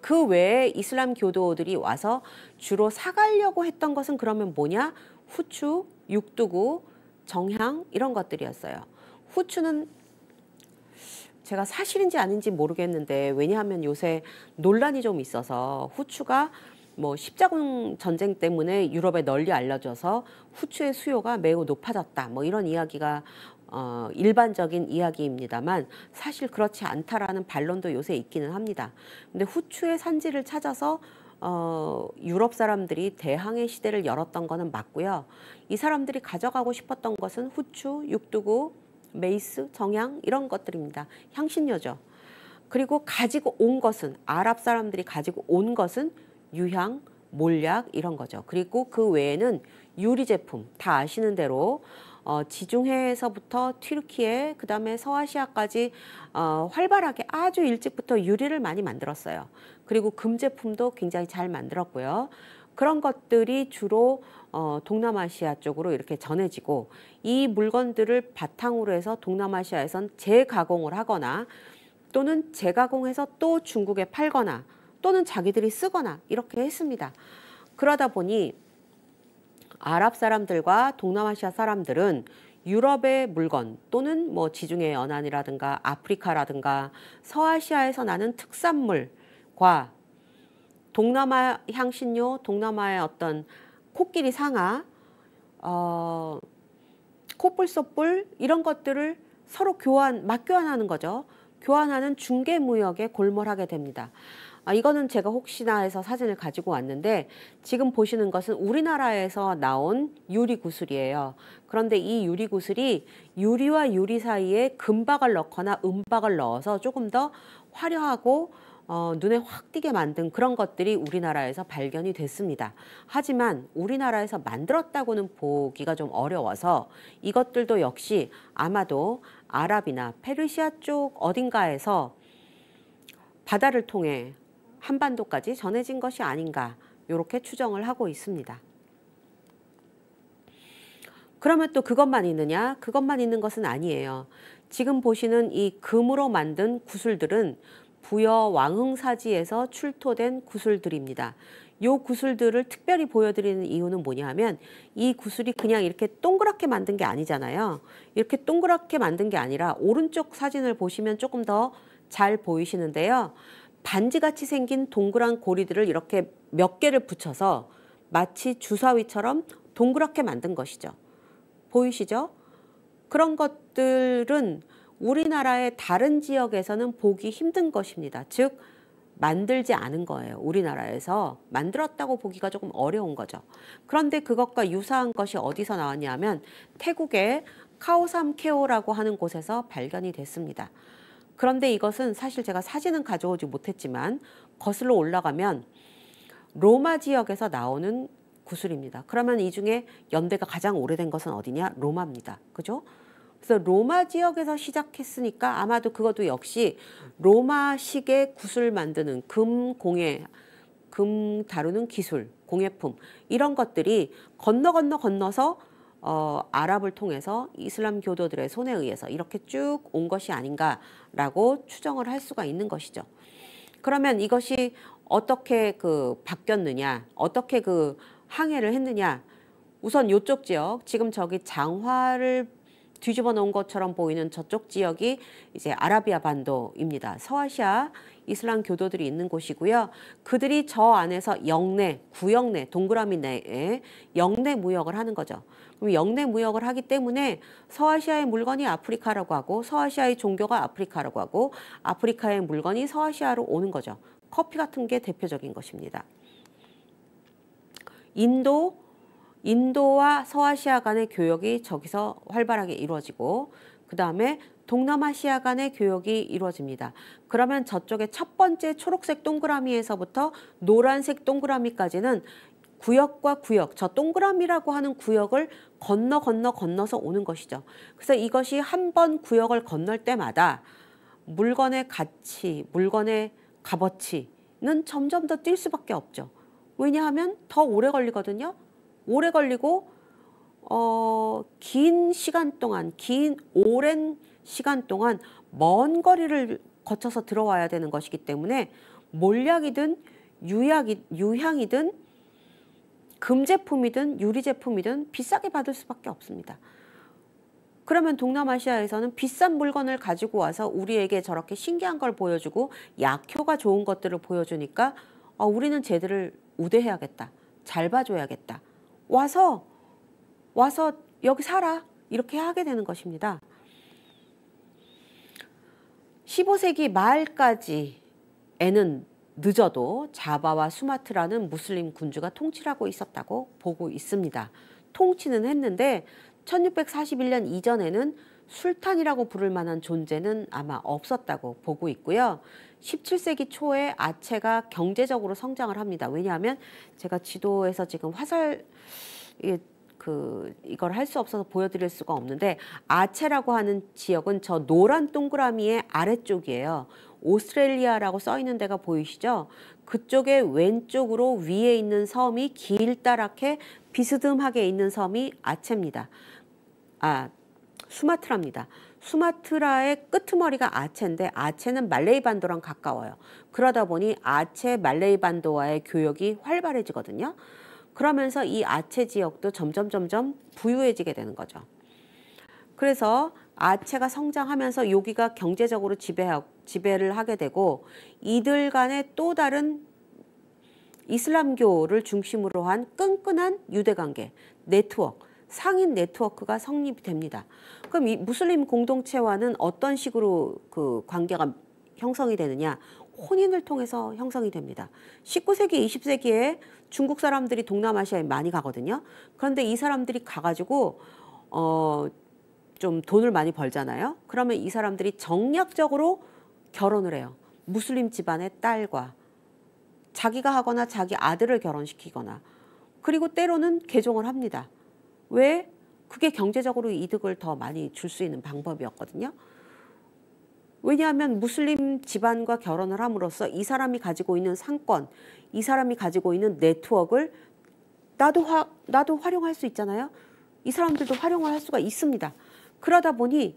그 외에 이슬람 교도들이 와서 주로 사가려고 했던 것은 그러면 뭐냐? 후추, 육두구, 정향 이런 것들이었어요. 후추는 제가 사실인지 아닌지 모르겠는데 왜냐하면 요새 논란이 좀 있어서 후추가 뭐 십자군 전쟁 때문에 유럽에 널리 알려져서 후추의 수요가 매우 높아졌다. 뭐 이런 이야기가 일반적인 이야기입니다만 사실 그렇지 않다라는 반론도 요새 있기는 합니다. 근데 후추의 산지를 찾아서 유럽 사람들이 대항해 시대를 열었던 거는 맞고요. 이 사람들이 가져가고 싶었던 것은 후추, 육두구, 메이스, 정향 이런 것들입니다. 향신료죠. 그리고 가지고 온 것은 아랍 사람들이 가지고 온 것은 유향, 몰약 이런 거죠. 그리고 그 외에는 유리 제품 다 아시는 대로 지중해에서부터 튀르키예 그다음에 서아시아까지 활발하게 아주 일찍부터 유리를 많이 만들었어요. 그리고 금 제품도 굉장히 잘 만들었고요. 그런 것들이 주로 동남아시아 쪽으로 이렇게 전해지고 이 물건들을 바탕으로 해서 동남아시아에선 재가공을 하거나 또는 재가공해서 또 중국에 팔거나 또는 자기들이 쓰거나 이렇게 했습니다. 그러다 보니 아랍 사람들과 동남아시아 사람들은 유럽의 물건 또는 뭐 지중해 연안이라든가 아프리카라든가 서아시아에서 나는 특산물과 동남아 향신료, 동남아의 어떤 코끼리 상아, 코뿔소뿔 이런 것들을 서로 맞교환하는 거죠. 교환하는 중개무역에 골몰하게 됩니다. 이거는 제가 혹시나 해서 사진을 가지고 왔는데 지금 보시는 것은 우리나라에서 나온 유리구슬이에요. 그런데 이 유리구슬이 유리와 유리 사이에 금박을 넣거나 은박을 넣어서 조금 더 화려하고 눈에 확 띄게 만든 그런 것들이 우리나라에서 발견이 됐습니다. 하지만 우리나라에서 만들었다고는 보기가 좀 어려워서 이것들도 역시 아마도 아랍이나 페르시아 쪽 어딘가에서 바다를 통해 한반도까지 전해진 것이 아닌가 이렇게 추정을 하고 있습니다. 그러면 또 그것만 있느냐? 그것만 있는 것은 아니에요. 지금 보시는 이 금으로 만든 구슬들은 부여 왕흥사지에서 출토된 구슬들입니다. 이 구슬들을 특별히 보여드리는 이유는 뭐냐 하면 이 구슬이 그냥 이렇게 동그랗게 만든 게 아니잖아요. 이렇게 동그랗게 만든 게 아니라 오른쪽 사진을 보시면 조금 더 잘 보이시는데요. 반지같이 생긴 동그란 고리들을 이렇게 몇 개를 붙여서 마치 주사위처럼 동그랗게 만든 것이죠. 보이시죠? 그런 것들은 우리나라의 다른 지역에서는 보기 힘든 것입니다. 즉 만들지 않은 거예요. 우리나라에서 만들었다고 보기가 조금 어려운 거죠. 그런데 그것과 유사한 것이 어디서 나왔냐면 태국의 카오삼케오라고 하는 곳에서 발견이 됐습니다. 그런데 이것은 사실 제가 사진은 가져오지 못했지만 거슬러 올라가면 로마 지역에서 나오는 구슬입니다. 그러면 이 중에 연대가 가장 오래된 것은 어디냐? 로마입니다. 그죠? 그래서 로마 지역에서 시작했으니까 아마도 그것도 역시 로마식의 구슬 만드는 금 다루는 기술, 공예품 이런 것들이 건너서 아랍을 통해서 이슬람 교도들의 손에 의해서 이렇게 쭉 온 것이 아닌가라고 추정을 할 수가 있는 것이죠. 그러면 이것이 어떻게 바뀌었느냐, 어떻게 항해를 했느냐. 우선 이쪽 지역, 지금 저기 장화를 뒤집어 놓은 것처럼 보이는 저쪽 지역이 이제 아라비아 반도입니다. 서아시아 이슬람 교도들이 있는 곳이고요. 그들이 저 안에서 구역 내, 동그라미 내에 영내 무역을 하는 거죠. 그럼 영내 무역을 하기 때문에 서아시아의 물건이 아프리카라고 하고 서아시아의 종교가 아프리카라고 하고 아프리카의 물건이 서아시아로 오는 거죠. 커피 같은 게 대표적인 것입니다. 인도와 서아시아 간의 교역이 저기서 활발하게 이루어지고 그 다음에 동남아시아 간의 교역이 이루어집니다. 그러면 저쪽에 첫 번째 초록색 동그라미에서부터 노란색 동그라미까지는 구역과 구역, 저 동그라미라고 하는 구역을 건너서 오는 것이죠. 그래서 이것이 한 번 구역을 건널 때마다 물건의 가치, 물건의 값어치는 점점 더 뛸 수밖에 없죠. 왜냐하면 더 오래 걸리거든요. 오래 걸리고 긴 시간 동안, 긴 오랜 시간 동안 먼 거리를 거쳐서 들어와야 되는 것이기 때문에 몰약이든 유향이든 금제품이든 유리제품이든 비싸게 받을 수밖에 없습니다. 그러면 동남아시아에서는 비싼 물건을 가지고 와서 우리에게 저렇게 신기한 걸 보여주고 약효가 좋은 것들을 보여주니까 우리는 쟤들을 우대해야겠다. 잘 봐줘야겠다. 와서 여기 살아. 이렇게 하게 되는 것입니다. 15세기 말까지에는 늦어도 자바와 수마트라는 무슬림 군주가 통치를 하고 있었다고 보고 있습니다. 통치는 했는데 1641년 이전에는 술탄이라고 부를 만한 존재는 아마 없었다고 보고 있고요. 17세기 초에 아체가 경제적으로 성장을 합니다. 왜냐하면 제가 지도에서 지금 이걸 할 수 없어서 보여드릴 수가 없는데, 아체라고 하는 지역은 저 노란 동그라미의 아래쪽이에요. 오스트레일리아라고 써 있는 데가 보이시죠? 그쪽에 왼쪽으로 위에 있는 섬이 길다랗게 비스듬하게 있는 섬이 아체입니다. 수마트라입니다. 수마트라의 끄트머리가 아체인데 아체는 말레이 반도랑 가까워요. 그러다 보니 아체 말레이 반도와의 교역이 활발해지거든요. 그러면서 이 아체 지역도 점점 부유해지게 되는 거죠. 그래서 아체가 성장하면서 여기가 경제적으로 지배를 하게 되고, 이들 간의 또 다른 이슬람교를 중심으로 한 끈끈한 유대관계, 네트워크, 상인 네트워크가 성립이 됩니다. 그럼 이 무슬림 공동체와는 어떤 식으로 그 관계가 형성이 되느냐? 혼인을 통해서 형성이 됩니다. 19세기, 20세기에 중국 사람들이 동남아시아에 많이 가거든요. 그런데 이 사람들이 가가지고 좀 돈을 많이 벌잖아요. 그러면 이 사람들이 정략적으로 결혼을 해요. 무슬림 집안의 딸과 자기가 하거나 자기 아들을 결혼시키거나, 그리고 때로는 개종을 합니다. 왜? 그게 경제적으로 이득을 더 많이 줄 수 있는 방법이었거든요. 왜냐하면 무슬림 집안과 결혼을 함으로써 이 사람이 가지고 있는 상권, 이 사람이 가지고 있는 네트워크를 나도 활용할 수 있잖아요. 이 사람들도 활용을 할 수가 있습니다. 그러다 보니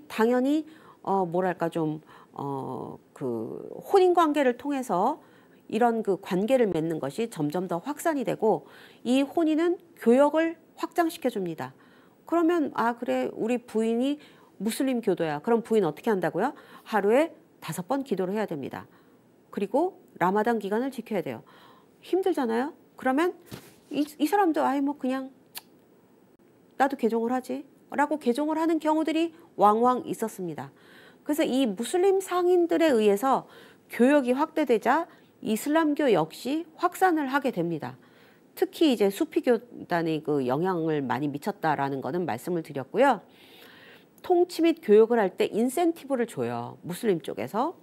당연히 그 혼인 관계를 통해서 이런 그 관계를 맺는 것이 점점 더 확산이 되고, 이 혼인은 교역을 확장시켜 줍니다. 그러면 그래, 우리 부인이 무슬림 교도야. 그럼 부인 어떻게 한다고요? 하루에 5번 기도를 해야 됩니다. 그리고 라마단 기간을 지켜야 돼요. 힘들잖아요. 그러면 이 사람도 그냥 나도 개종을 하지 라고 개종을 하는 경우들이 왕왕 있었습니다. 그래서 이 무슬림 상인들에 의해서 교역이 확대되자 이슬람교 역시 확산을 하게 됩니다. 특히 이제 수피교단이 그 영향을 많이 미쳤다라는 거는 말씀을 드렸고요. 통치 및 교육을 할 때 인센티브를 줘요. 무슬림 쪽에서.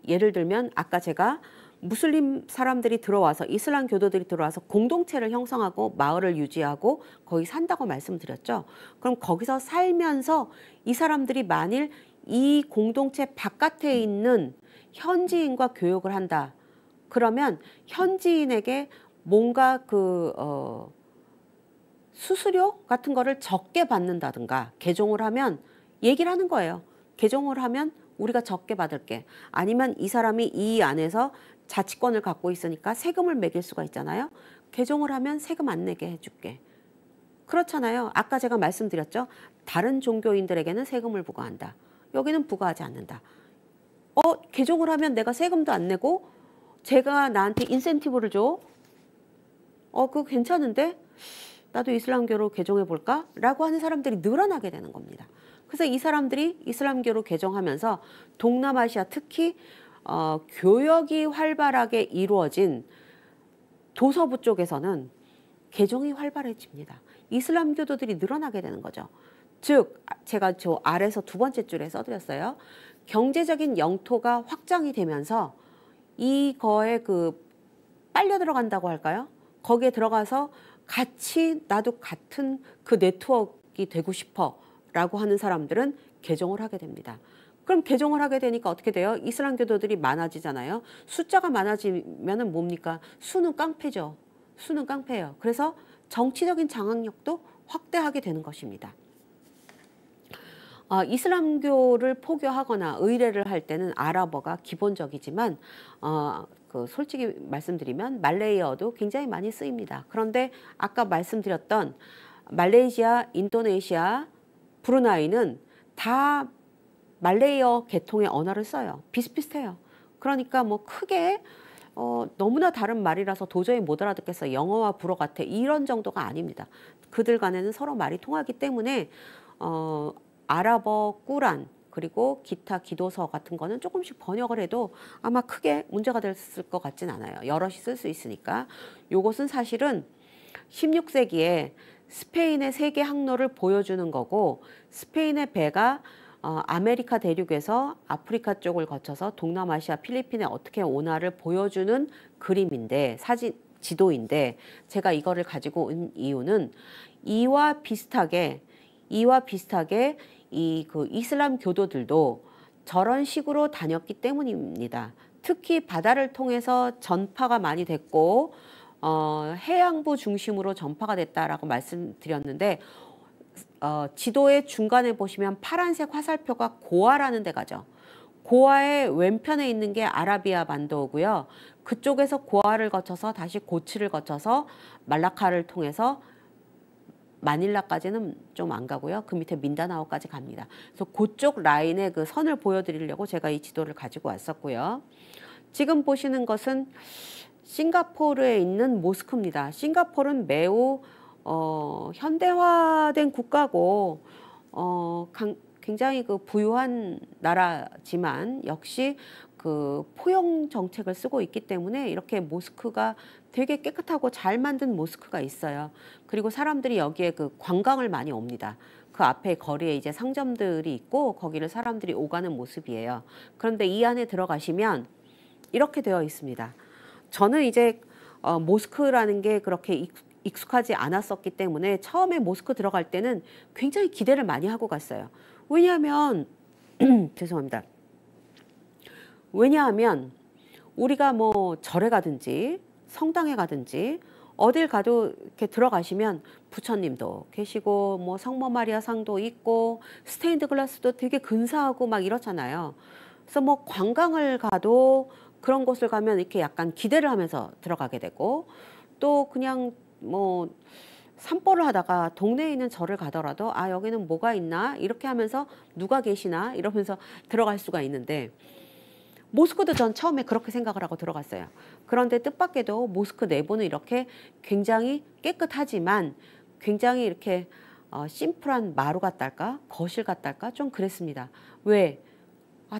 예를 들면 아까 제가 무슬림 사람들이 들어와서, 이슬람 교도들이 들어와서 공동체를 형성하고 마을을 유지하고 거기 산다고 말씀드렸죠. 그럼 거기서 살면서 이 사람들이 만일 이 공동체 바깥에 있는 현지인과 교육을 한다. 그러면 현지인에게 뭔가 수수료 같은 거를 적게 받는다든가, 개종을 하면 얘기를 하는 거예요. 개종을 하면 우리가 적게 받을게. 아니면 이 사람이 이 안에서 자치권을 갖고 있으니까 세금을 매길 수가 있잖아요. 개종을 하면 세금 안 내게 해줄게. 그렇잖아요. 아까 제가 말씀드렸죠. 다른 종교인들에게는 세금을 부과한다. 여기는 부과하지 않는다. 개종을 하면 내가 세금도 안 내고 제가 나한테 인센티브를 줘. 그거 괜찮은데? 나도 이슬람교로 개종해 볼까? 라고 하는 사람들이 늘어나게 되는 겁니다. 그래서 이 사람들이 이슬람교로 개종하면서 동남아시아, 특히 교역이 활발하게 이루어진 도서부 쪽에서는 개종이 활발해집니다. 이슬람교도들이 늘어나게 되는 거죠. 즉, 제가 저 아래서 2번째 줄에 써드렸어요. 경제적인 영토가 확장이 되면서 이거에 빨려 들어간다고 할까요? 거기에 들어가서 나도 같은 그 네트워크가 되고 싶어 라고 하는 사람들은 개종을 하게 됩니다. 그럼 개종을 하게 되니까 어떻게 돼요? 이슬람교도들이 많아지잖아요. 숫자가 많아지면은 뭡니까? 수는 깡패죠. 수는 깡패예요. 그래서 정치적인 장악력도 확대하게 되는 것입니다. 이슬람교를 포교하거나 의례를 할 때는 아랍어가 기본적이지만 솔직히 말씀드리면 말레이어도 굉장히 많이 쓰입니다. 그런데 아까 말씀드렸던 말레이시아, 인도네시아, 브루나이는 다 말레이어 계통의 언어를 써요. 비슷비슷해요. 그러니까 뭐 크게 너무나 다른 말이라서 도저히 못 알아듣겠어. 영어와 불어 같아. 이런 정도가 아닙니다. 그들 간에는 서로 말이 통하기 때문에 아랍어 꾸란 그리고 기타 기도서 같은 거는 조금씩 번역을 해도 아마 크게 문제가 됐을 것 같진 않아요. 여럿이 쓸 수 있으니까. 요것은 사실은 16세기에 스페인의 세계 항로를 보여주는 거고, 스페인의 배가 아메리카 대륙에서 아프리카 쪽을 거쳐서 동남아시아 필리핀에 어떻게 오나를 보여주는 그림인데, 지도인데, 제가 이거를 가지고 온 이유는 이와 비슷하게 그 이슬람 교도들도 저런 식으로 다녔기 때문입니다. 특히 바다를 통해서 전파가 많이 됐고 해양부 중심으로 전파가 됐다라고 말씀드렸는데, 지도의 중간에 보시면 파란색 화살표가 고아라는 데 가죠. 고아의 왼편에 있는 게 아라비아 반도고요. 그쪽에서 고아를 거쳐서 다시 고치를 거쳐서 말라카를 통해서 마닐라까지는 좀 안 가고요. 그 밑에 민다나오까지 갑니다. 그래서 그쪽 라인의 그 선을 보여드리려고 제가 이 지도를 가지고 왔었고요. 지금 보시는 것은 싱가포르에 있는 모스크입니다. 싱가포르는 매우 현대화된 국가고 굉장히 그 부유한 나라지만 역시 그 포용 정책을 쓰고 있기 때문에 이렇게 모스크가 되게 깨끗하고 잘 만든 모스크가 있어요. 그리고 사람들이 여기에 그 관광을 많이 옵니다. 그 앞에 거리에 이제 상점들이 있고 거기를 사람들이 오가는 모습이에요. 그런데 이 안에 들어가시면 이렇게 되어 있습니다. 저는 이제 모스크라는 게 그렇게 익숙하지 않았었기 때문에 처음에 모스크 들어갈 때는 굉장히 기대를 많이 하고 갔어요. 왜냐하면 죄송합니다. 왜냐하면 우리가 뭐 절에 가든지 성당에 가든지 어딜 가도 이렇게 들어가시면 부처님도 계시고 뭐 성모 마리아 상도 있고 스테인드 글라스도 되게 근사하고 막 이렇잖아요. 그래서 뭐 관광을 가도 그런 곳을 가면 이렇게 약간 기대를 하면서 들어가게 되고, 또 그냥 뭐 산보를 하다가 동네에 있는 절을 가더라도 아 여기는 뭐가 있나 이렇게 하면서 누가 계시나 이러면서 들어갈 수가 있는데, 모스크도 전 처음에 그렇게 생각을 하고 들어갔어요. 그런데 뜻밖에도 모스크 내부는 이렇게 굉장히 깨끗하지만 굉장히 이렇게 심플한 마루 같달까 거실 같달까 좀 그랬습니다. 왜?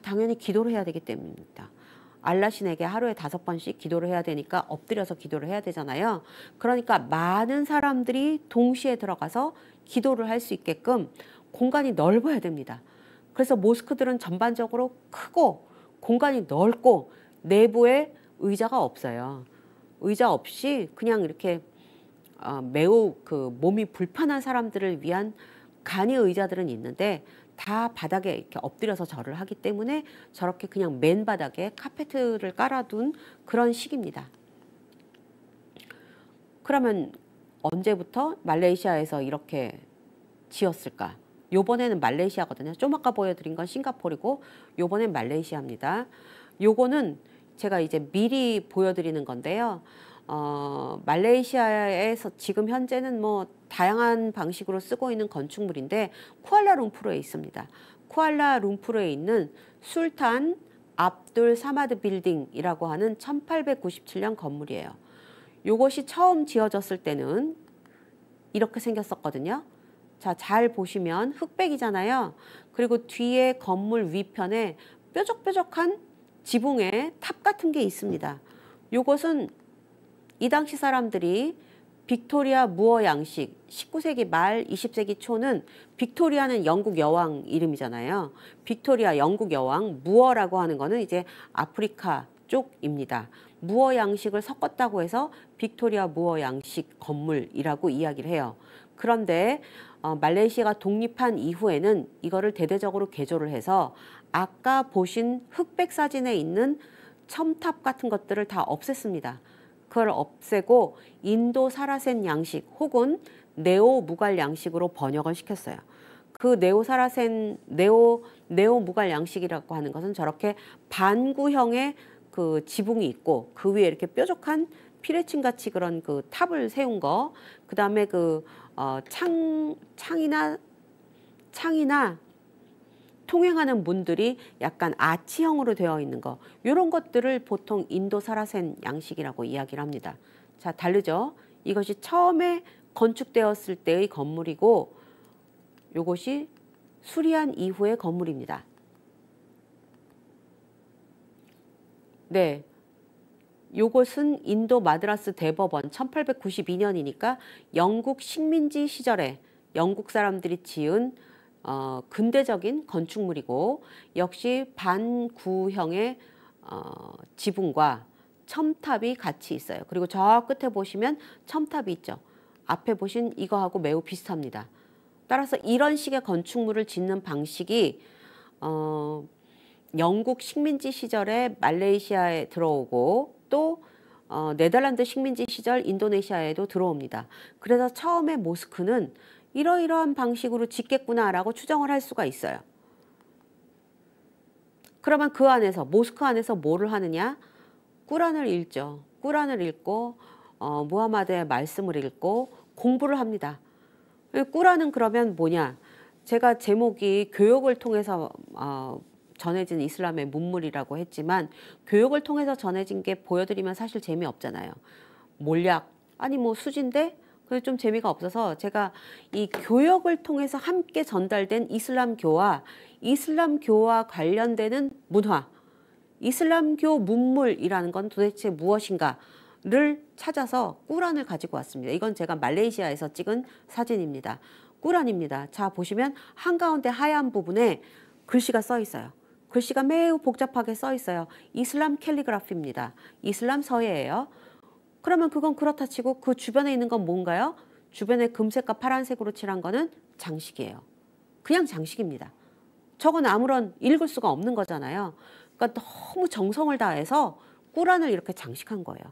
당연히 기도를 해야 되기 때문입니다. 알라 신에게 하루에 5번씩 기도를 해야 되니까 엎드려서 기도를 해야 되잖아요. 그러니까 많은 사람들이 동시에 들어가서 기도를 할 수 있게끔 공간이 넓어야 됩니다. 그래서 모스크들은 전반적으로 크고 공간이 넓고 내부에 의자가 없어요. 의자 없이 그냥 이렇게 매우 그 몸이 불편한 사람들을 위한 간이 의자들은 있는데 다 바닥에 이렇게 엎드려서 절을 하기 때문에 저렇게 그냥 맨 바닥에 카페트를 깔아둔 그런 식입니다. 그러면 언제부터 말레이시아에서 이렇게 지었을까? 요번에는 말레이시아거든요. 좀 아까 보여드린 건 싱가포르고 요번엔 말레이시아입니다. 요거는 제가 이제 미리 보여드리는 건데요. 말레이시아에서 지금 현재는 뭐 다양한 방식으로 쓰고 있는 건축물인데 쿠알라룸푸르에 있습니다. 쿠알라룸푸르에 있는 술탄 압둘 사마드 빌딩이라고 하는 1897년 건물이에요. 요것이 처음 지어졌을 때는 이렇게 생겼었거든요. 자, 잘 보시면 흑백이잖아요. 그리고 뒤에 건물 위편에 뾰족뾰족한 지붕에 탑 같은 게 있습니다. 요것은 이 당시 사람들이 빅토리아 무어 양식, 19세기 말 20세기 초는 빅토리아는 영국 여왕 이름이잖아요. 빅토리아 영국 여왕, 무어라고 하는 거는 이제 아프리카 쪽입니다. 무어 양식을 섞었다고 해서 빅토리아 무어 양식 건물이라고 이야기를 해요. 그런데 말레이시아가 독립한 이후에는 이거를 대대적으로 개조를 해서 아까 보신 흑백 사진에 있는 첨탑 같은 것들을 다 없앴습니다. 그걸 없애고 인도 사라센 양식 혹은 네오 무갈 양식으로 번역을 시켰어요. 그 네오 무갈 양식이라고 하는 것은 저렇게 반구형의 그 지붕이 있고 그 위에 이렇게 뾰족한 피레침 같이 그런 그 탑을 세운 거, 그 다음에 그 창이나 통행하는 문들이 약간 아치형으로 되어 있는 거, 이런 것들을 보통 인도 사라센 양식이라고 이야기를 합니다. 자, 다르죠? 이것이 처음에 건축되었을 때의 건물이고 이것이 수리한 이후의 건물입니다. 네, 요것은 인도 마드라스 대법원 1892년이니까 영국 식민지 시절에 영국 사람들이 지은 근대적인 건축물이고, 역시 반구형의 지붕과 첨탑이 같이 있어요. 그리고 저 끝에 보시면 첨탑이 있죠. 앞에 보신 이거하고 매우 비슷합니다. 따라서 이런 식의 건축물을 짓는 방식이 영국 식민지 시절에 말레이시아에 들어오고 또 네덜란드 식민지 시절 인도네시아에도 들어옵니다. 그래서 처음에 모스크는 이러이러한 방식으로 짓겠구나라고 추정을 할 수가 있어요. 그러면 그 안에서, 모스크 안에서 뭐를 하느냐? 꾸란을 읽죠. 꾸란을 읽고 무하마드의 말씀을 읽고 공부를 합니다. 꾸란은 그러면 뭐냐? 제가 제목이 교육을 통해서 전해진 이슬람의 문물이라고 했지만, 교육을 통해서 전해진 게 보여드리면 사실 재미없잖아요. 몰약, 아니 뭐 수지인데 그래서 좀 재미가 없어서 제가 이 교역을 통해서 함께 전달된 이슬람교와 이슬람교와 관련되는 문화, 이슬람교 문물이라는 건 도대체 무엇인가를 찾아서 꾸란을 가지고 왔습니다. 이건 제가 말레이시아에서 찍은 사진입니다. 꾸란입니다. 자, 보시면 한가운데 하얀 부분에 글씨가 써 있어요. 글씨가 매우 복잡하게 써 있어요. 이슬람 캘리그라피입니다. 이슬람 서예예요. 그러면 그건 그렇다 치고 그 주변에 있는 건 뭔가요? 주변에 금색과 파란색으로 칠한 거는 장식이에요. 그냥 장식입니다. 저건 아무런 읽을 수가 없는 거잖아요. 그러니까 너무 정성을 다해서 꾸란을 이렇게 장식한 거예요.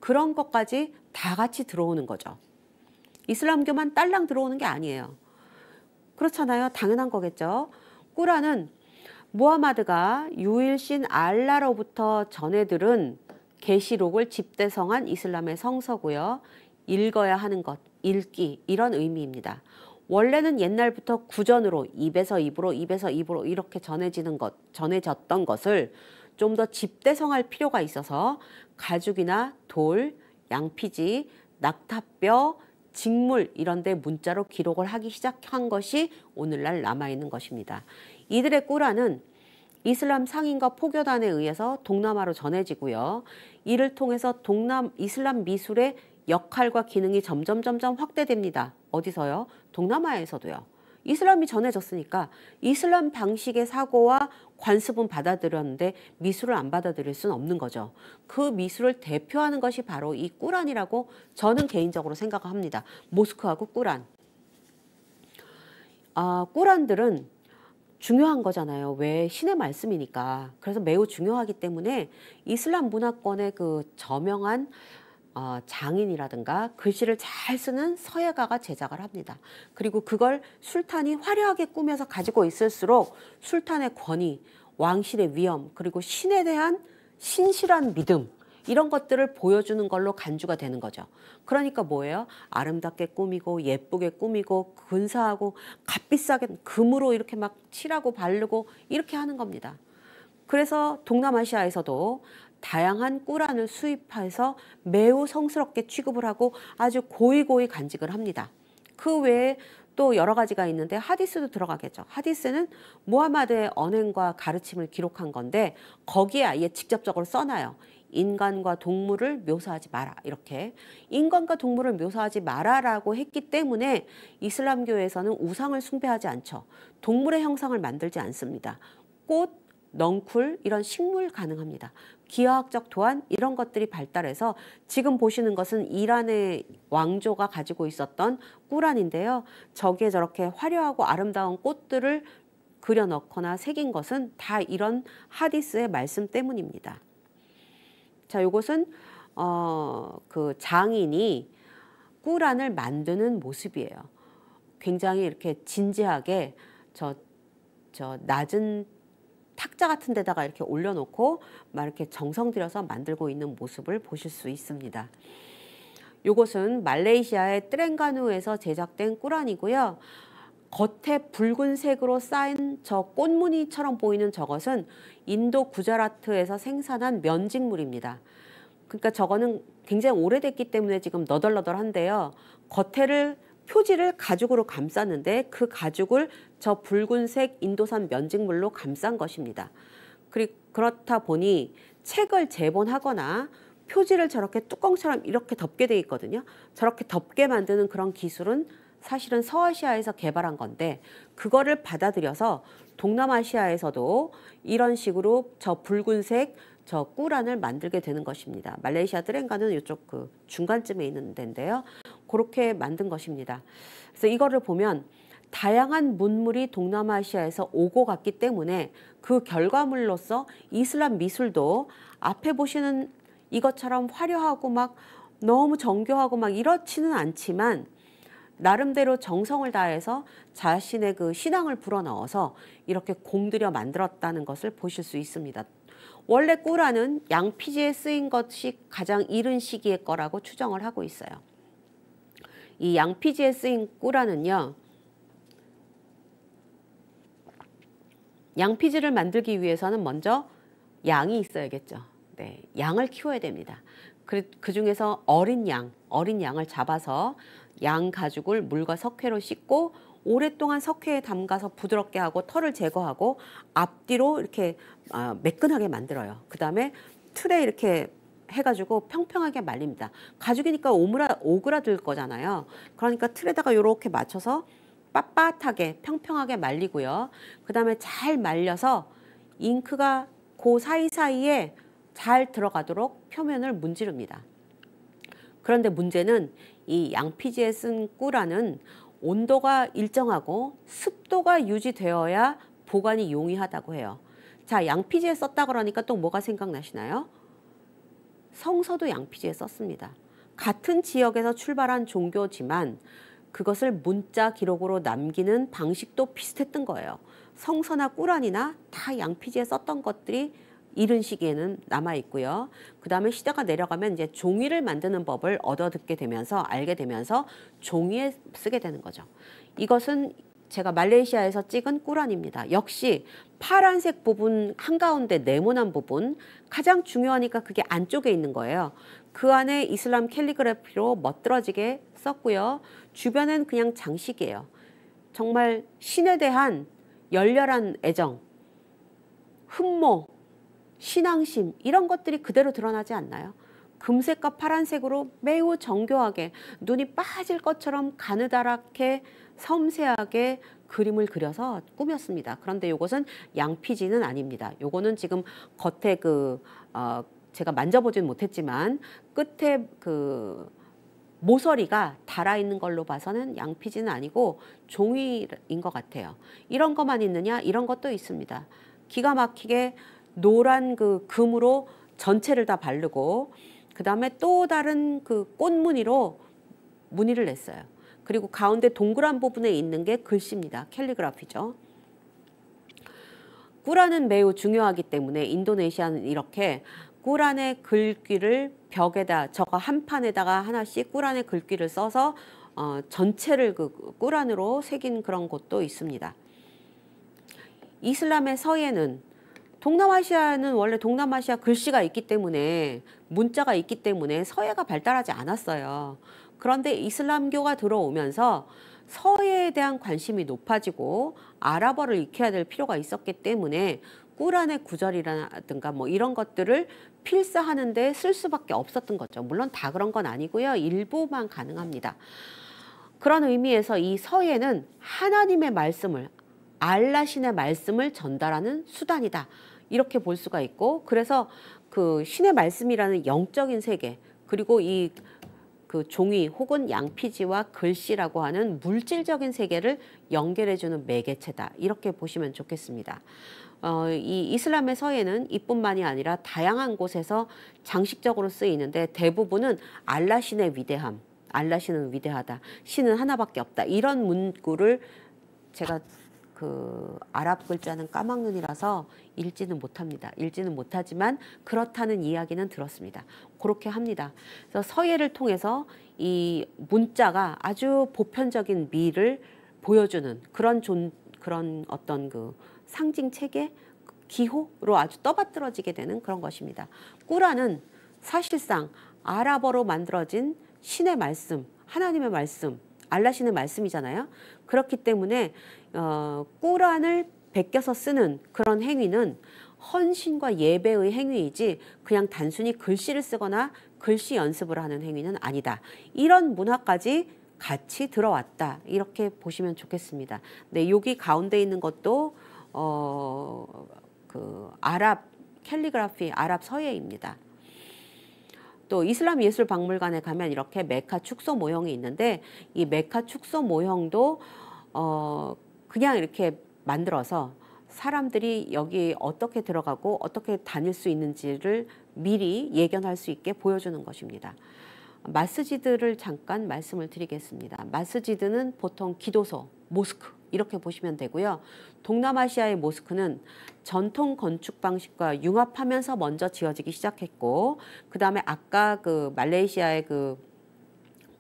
그런 것까지 다 같이 들어오는 거죠. 이슬람교만 딸랑 들어오는 게 아니에요. 그렇잖아요. 당연한 거겠죠. 꾸란은 무하마드가 유일신 알라로부터 전해들은 계시록을 집대성한 이슬람의 성서고요. 읽어야 하는 것, 읽기, 이런 의미입니다. 원래는 옛날부터 구전으로 입에서 입으로 이렇게 전해졌던 것을 좀 더 집대성할 필요가 있어서 가죽이나 돌, 양피지, 낙타뼈, 직물 이런 데 문자로 기록을 하기 시작한 것이 오늘날 남아있는 것입니다. 이들의 꾸란은 이슬람 상인과 포교단에 의해서 동남아로 전해지고요. 이를 통해서 이슬람 미술의 역할과 기능이 점점 확대됩니다. 어디서요? 동남아에서도요. 이슬람이 전해졌으니까 이슬람 방식의 사고와 관습은 받아들였는데 미술을 안 받아들일 수는 없는 거죠. 그 미술을 대표하는 것이 바로 이 꾸란이라고 저는 개인적으로 생각합니다. 모스크하고 꾸란. 꾸란들은 중요한 거잖아요. 왜? 신의 말씀이니까. 그래서 매우 중요하기 때문에 이슬람 문화권의 그 저명한 장인이라든가 글씨를 잘 쓰는 서예가가 제작을 합니다. 그리고 그걸 술탄이 화려하게 꾸며서 가지고 있을수록 술탄의 권위, 왕실의 위엄, 그리고 신에 대한 신실한 믿음, 이런 것들을 보여주는 걸로 간주가 되는 거죠. 그러니까 뭐예요? 아름답게 꾸미고 예쁘게 꾸미고 근사하고 값비싸게 금으로 이렇게 막 칠하고 바르고 이렇게 하는 겁니다. 그래서 동남아시아에서도 다양한 꾸란을 수입해서 매우 성스럽게 취급을 하고 아주 고이 간직을 합니다. 그 외에 또 여러 가지가 있는데 하디스도 들어가겠죠. 하디스는 무하마드의 언행과 가르침을 기록한 건데 거기에 아예 직접적으로 써놔요. 인간과 동물을 묘사하지 마라, 이렇게. 인간과 동물을 묘사하지 마라라고 했기 때문에 이슬람교에서는 우상을 숭배하지 않죠. 동물의 형상을 만들지 않습니다. 꽃, 넝쿨 이런 식물 가능합니다. 기하학적 도안 이런 것들이 발달해서 지금 보시는 것은 이란의 왕조가 가지고 있었던 꾸란인데요. 저기에 저렇게 화려하고 아름다운 꽃들을 그려 넣거나 새긴 것은 다 이런 하디스의 말씀 때문입니다. 자, 요것은 그 장인이 꾸란을 만드는 모습이에요. 굉장히 이렇게 진지하게 저 낮은 탁자 같은 데다가 이렇게 올려놓고 막 이렇게 정성 들여서 만들고 있는 모습을 보실 수 있습니다. 요것은 말레이시아의 트렌가누에서 제작된 꾸란이고요. 겉에 붉은색으로 쌓인 저 꽃무늬처럼 보이는 저것은 인도 구자라트에서 생산한 면직물입니다. 그러니까 저거는 굉장히 오래됐기 때문에 지금 너덜너덜한데요. 겉에를 표지를 가죽으로 감쌌는데 그 가죽을 저 붉은색 인도산 면직물로 감싼 것입니다. 그렇다 보니 책을 재본하거나 표지를 저렇게 뚜껑처럼 이렇게 덮게 돼 있거든요. 저렇게 덮게 만드는 그런 기술은 사실은 서아시아에서 개발한 건데 그거를 받아들여서 동남아시아에서도 이런 식으로 저 붉은색 저 꾸란을 만들게 되는 것입니다. 말레이시아 트렌가는 이쪽 그 중간쯤에 있는 데인데요. 그렇게 만든 것입니다. 그래서 이거를 보면 다양한 문물이 동남아시아에서 오고 갔기 때문에 그 결과물로서 이슬람 미술도 앞에 보시는 이것처럼 화려하고 막 너무 정교하고 막 이렇지는 않지만 나름대로 정성을 다해서 자신의 그 신앙을 불어넣어서 이렇게 공들여 만들었다는 것을 보실 수 있습니다. 원래 꾸란은 양피지에 쓰인 것이 가장 이른 시기의 거라고 추정을 하고 있어요. 이 양피지에 쓰인 꾸란은요, 양피지를 만들기 위해서는 먼저 양이 있어야겠죠. 네, 양을 키워야 됩니다. 그 중에서 어린 양을 잡아서 양 가죽을 물과 석회로 씻고 오랫동안 석회에 담가서 부드럽게 하고 털을 제거하고 앞뒤로 이렇게 매끈하게 만들어요. 그 다음에 틀에 이렇게 해가지고 평평하게 말립니다. 가죽이니까 오그라들 거잖아요. 그러니까 틀에다가 이렇게 맞춰서 빳빳하게 평평하게 말리고요. 그 다음에 잘 말려서 잉크가 그 사이사이에 잘 들어가도록 표면을 문지릅니다. 그런데 문제는 이 양피지에 쓴 꾸란은 온도가 일정하고 습도가 유지되어야 보관이 용이하다고 해요. 자, 양피지에 썼다 그러니까 또 뭐가 생각나시나요? 성서도 양피지에 썼습니다. 같은 지역에서 출발한 종교지만 그것을 문자 기록으로 남기는 방식도 비슷했던 거예요. 성서나 꾸란이나 다 양피지에 썼던 것들이 이른 시기에는 남아 있고요. 그 다음에 시대가 내려가면 이제 종이를 만드는 법을 얻어듣게 되면서 알게 되면서 종이에 쓰게 되는 거죠. 이것은 제가 말레이시아에서 찍은 꾸란입니다. 역시 파란색 부분 한가운데 네모난 부분 가장 중요하니까 그게 안쪽에 있는 거예요. 그 안에 이슬람 캘리그래피로 멋들어지게 썼고요. 주변은 그냥 장식이에요. 정말 신에 대한 열렬한 애정, 흠모, 신앙심 이런 것들이 그대로 드러나지 않나요? 금색과 파란색으로 매우 정교하게 눈이 빠질 것처럼 가느다랗게 섬세하게 그림을 그려서 꾸몄습니다. 그런데 이것은 양피지는 아닙니다. 요거는 지금 겉에 제가 만져보진 못했지만 끝에 그 모서리가 달아있는 걸로 봐서는 양피지는 아니고 종이인 것 같아요. 이런 것만 있느냐? 이런 것도 있습니다. 기가 막히게 노란 그 금으로 전체를 다 바르고 그 다음에 또 다른 그 꽃무늬로 무늬를 냈어요. 그리고 가운데 동그란 부분에 있는 게 글씨입니다. 캘리그라피죠. 꾸란은 매우 중요하기 때문에 인도네시아는 이렇게 꾸란의 글귀를 벽에다 저거 한 판에다가 하나씩 꾸란의 글귀를 써서 전체를 그 꾸란으로 새긴 그런 곳도 있습니다. 이슬람의 서예는 동남아시아는 원래 동남아시아 글씨가 있기 때문에 문자가 있기 때문에 서예가 발달하지 않았어요. 그런데 이슬람교가 들어오면서 서예에 대한 관심이 높아지고 아랍어를 익혀야 될 필요가 있었기 때문에 꾸란의 구절이라든가 뭐 이런 것들을 필사하는 데 쓸 수밖에 없었던 거죠. 물론 다 그런 건 아니고요. 일부만 가능합니다. 그런 의미에서 이 서예는 하나님의 말씀을 알라 신의 말씀을 전달하는 수단이다. 이렇게 볼 수가 있고 그래서 그 신의 말씀이라는 영적인 세계 그리고 이 그 종이 혹은 양피지와 글씨라고 하는 물질적인 세계를 연결해주는 매개체다. 이렇게 보시면 좋겠습니다. 이 이슬람의 서예는 이뿐만이 아니라 다양한 곳에서 장식적으로 쓰이는데 대부분은 알라 신의 위대함, 알라 신은 위대하다, 신은 하나밖에 없다, 이런 문구를 제가 그 아랍 글자는 까막눈이라서 읽지는 못합니다. 읽지는 못하지만 그렇다는 이야기는 들었습니다. 그렇게 합니다. 그래서 서예를 통해서 이 문자가 아주 보편적인 미를 보여주는 그런 어떤 그 상징 체계, 기호로 아주 떠받들어지게 되는 그런 것입니다. 꾸란은 사실상 아랍어로 만들어진 신의 말씀, 하나님의 말씀, 알라 신의 말씀이잖아요. 그렇기 때문에 꾸란을 베껴서 쓰는 그런 행위는 헌신과 예배의 행위이지 그냥 단순히 글씨를 쓰거나 글씨 연습을 하는 행위는 아니다. 이런 문화까지 같이 들어왔다. 이렇게 보시면 좋겠습니다. 네, 여기 가운데 있는 것도 그 아랍 캘리그라피, 아랍 서예입니다. 또 이슬람 예술 박물관에 가면 이렇게 메카 축소 모형이 있는데 이 메카 축소 모형도 그냥 이렇게 만들어서 사람들이 여기 어떻게 들어가고 어떻게 다닐 수 있는지를 미리 예견할 수 있게 보여주는 것입니다. 마스지드를 잠깐 말씀을 드리겠습니다. 마스지드는 보통 기도소, 모스크 이렇게 보시면 되고요. 동남아시아의 모스크는 전통 건축 방식과 융합하면서 먼저 지어지기 시작했고, 그 다음에 아까 그 말레이시아의 그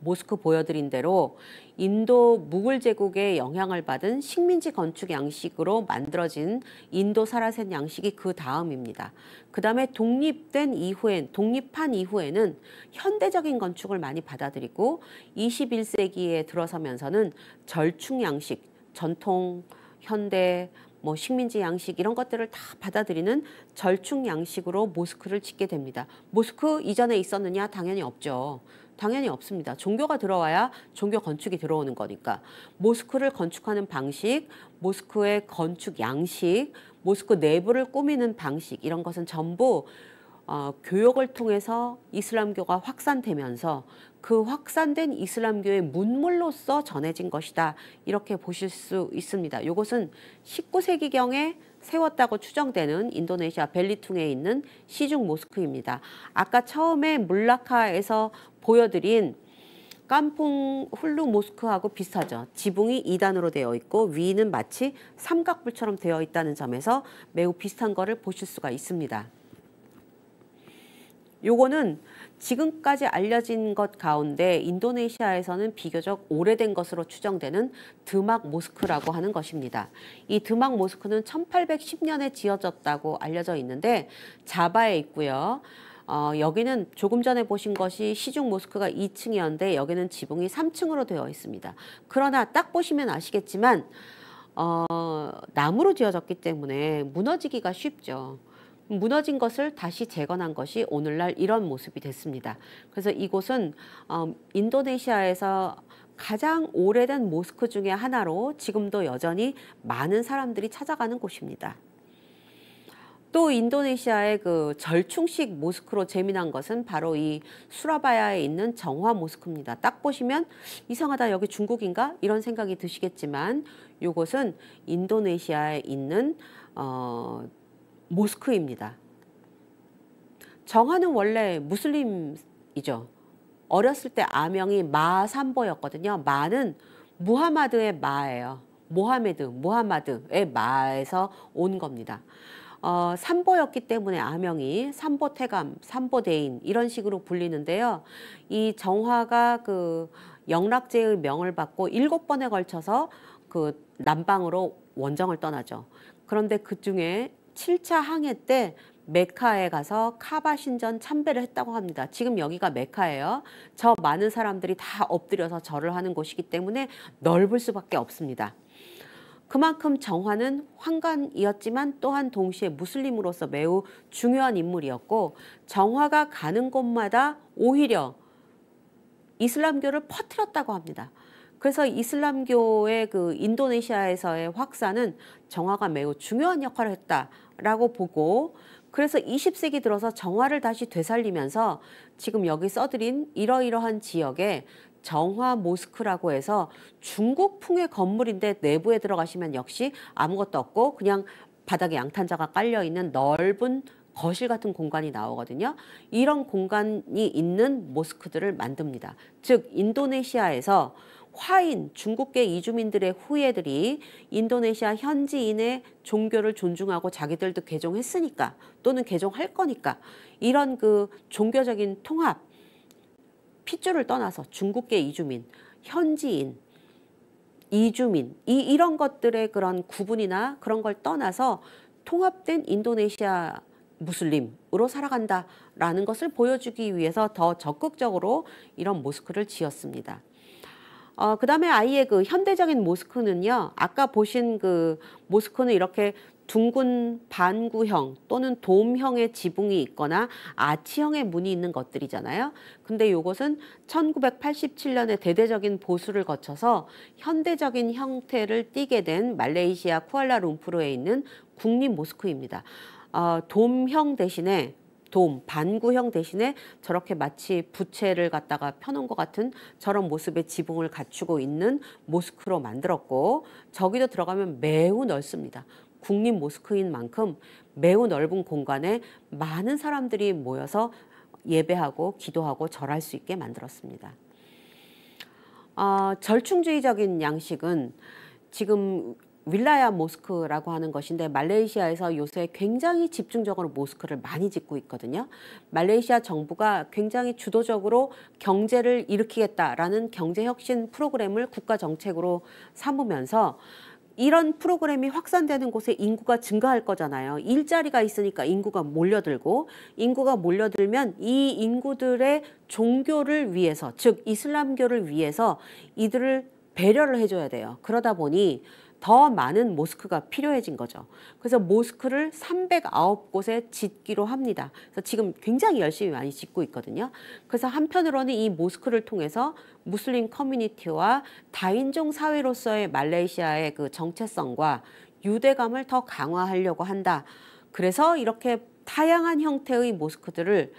모스크 보여드린 대로 인도 무굴 제국의 영향을 받은 식민지 건축 양식으로 만들어진 인도 사라센 양식이 그 다음입니다. 그 다음에 독립한 이후에는 현대적인 건축을 많이 받아들이고 21세기에 들어서면서는 절충 양식, 전통, 현대, 뭐 식민지 양식 이런 것들을 다 받아들이는 절충 양식으로 모스크를 짓게 됩니다. 모스크 이전에 있었느냐? 당연히 없죠. 당연히 없습니다. 종교가 들어와야 종교 건축이 들어오는 거니까. 모스크를 건축하는 방식, 모스크의 건축 양식, 모스크 내부를 꾸미는 방식 이런 것은 전부 교역을 통해서 이슬람교가 확산되면서 그 확산된 이슬람교의 문물로서 전해진 것이다. 이렇게 보실 수 있습니다. 이것은 19세기경에 세웠다고 추정되는 인도네시아 벨리퉁에 있는 시중 모스크입니다. 아까 처음에 물라카에서 보여드린 깜풍 훌루 모스크하고 비슷하죠. 지붕이 2단으로 되어 있고 위는 마치 삼각불처럼 되어 있다는 점에서 매우 비슷한 것을 보실 수가 있습니다. 요거는 지금까지 알려진 것 가운데 인도네시아에서는 비교적 오래된 것으로 추정되는 드막 모스크라고 하는 것입니다. 이 드막 모스크는 1810년에 지어졌다고 알려져 있는데 자바에 있고요. 여기는 조금 전에 보신 것이 시중 모스크가 2층이었는데 여기는 지붕이 3층으로 되어 있습니다. 그러나 딱 보시면 아시겠지만 나무로 지어졌기 때문에 무너지기가 쉽죠. 무너진 것을 다시 재건한 것이 오늘날 이런 모습이 됐습니다. 그래서 이곳은 인도네시아에서 가장 오래된 모스크 중에 하나로 지금도 여전히 많은 사람들이 찾아가는 곳입니다. 또 인도네시아의 그 절충식 모스크로 재미난 것은 바로 이 수라바야에 있는 정화 모스크입니다. 딱 보시면 이상하다, 여기 중국인가? 이런 생각이 드시겠지만 이곳은 인도네시아에 있는 모스크입니다. 정화는 원래 무슬림이죠. 어렸을 때 아명이 마삼보였거든요. 마는 무하마드의 마예요. 무하마드의 마에서 온 겁니다. 삼보였기 때문에 아명이 삼보태감, 삼보대인 이런 식으로 불리는데요. 이 정화가 그 영락제의 명을 받고 7번에 걸쳐서 그 남방으로 원정을 떠나죠. 그런데 그 중에 7차 항해 때 메카에 가서 카바 신전 참배를 했다고 합니다. 지금 여기가 메카예요. 저 많은 사람들이 다 엎드려서 절을 하는 곳이기 때문에 넓을 수밖에 없습니다. 그만큼 정화는 황관이었지만 또한 동시에 무슬림으로서 매우 중요한 인물이었고 정화가 가는 곳마다 오히려 이슬람교를 퍼뜨렸다고 합니다. 그래서 이슬람교의 그 인도네시아에서의 확산은 정화가 매우 중요한 역할을 했다라고 보고, 그래서 20세기 들어서 정화를 다시 되살리면서 지금 여기 써드린 이러이러한 지역에 정화 모스크라고 해서 중국풍의 건물인데 내부에 들어가시면 역시 아무것도 없고 그냥 바닥에 양탄자가 깔려 있는 넓은 거실 같은 공간이 나오거든요. 이런 공간이 있는 모스크들을 만듭니다. 즉 인도네시아에서 화인, 중국계 이주민들의 후예들이 인도네시아 현지인의 종교를 존중하고 자기들도 개종했으니까 또는 개종할 거니까 이런 그 종교적인 통합, 핏줄을 떠나서 중국계 이주민, 현지인, 이주민 이런 것들의 그런 구분이나 그런 걸 떠나서 통합된 인도네시아 무슬림으로 살아간다라는 것을 보여주기 위해서 더 적극적으로 이런 모스크를 지었습니다. 그다음에 아예 그 현대적인 모스크는요. 아까 보신 그 모스크는 이렇게 둥근 반구형 또는 돔형의 지붕이 있거나 아치형의 문이 있는 것들이잖아요. 근데 요것은 1987년에 대대적인 보수를 거쳐서 현대적인 형태를 띠게 된 말레이시아 쿠알라룸푸르에 있는 국립 모스크입니다. 돔형 대신에 반구형 대신에 저렇게 마치 부채를 갖다가 펴놓은 것 같은 저런 모습의 지붕을 갖추고 있는 모스크로 만들었고, 저기도 들어가면 매우 넓습니다. 국립 모스크인 만큼 매우 넓은 공간에 많은 사람들이 모여서 예배하고 기도하고 절할 수 있게 만들었습니다. 절충주의적인 양식은 지금 윌라야 모스크라고 하는 것인데 말레이시아에서 요새 굉장히 집중적으로 모스크를 많이 짓고 있거든요. 말레이시아 정부가 굉장히 주도적으로 경제를 일으키겠다라는 경제혁신 프로그램을 국가 정책으로 삼으면서 이런 프로그램이 확산되는 곳에 인구가 증가할 거잖아요. 일자리가 있으니까 인구가 몰려들고, 인구가 몰려들면 이 인구들의 종교를 위해서, 즉 이슬람교를 위해서 이들을 배려를 해줘야 돼요. 그러다 보니 더 많은 모스크가 필요해진 거죠. 그래서 모스크를 309곳에 짓기로 합니다. 그래서 지금 굉장히 열심히 많이 짓고 있거든요. 그래서 한편으로는 이 모스크를 통해서 무슬림 커뮤니티와 다인종 사회로서의 말레이시아의 그 정체성과 유대감을 더 강화하려고 한다. 그래서 이렇게 다양한 형태의 모스크들을,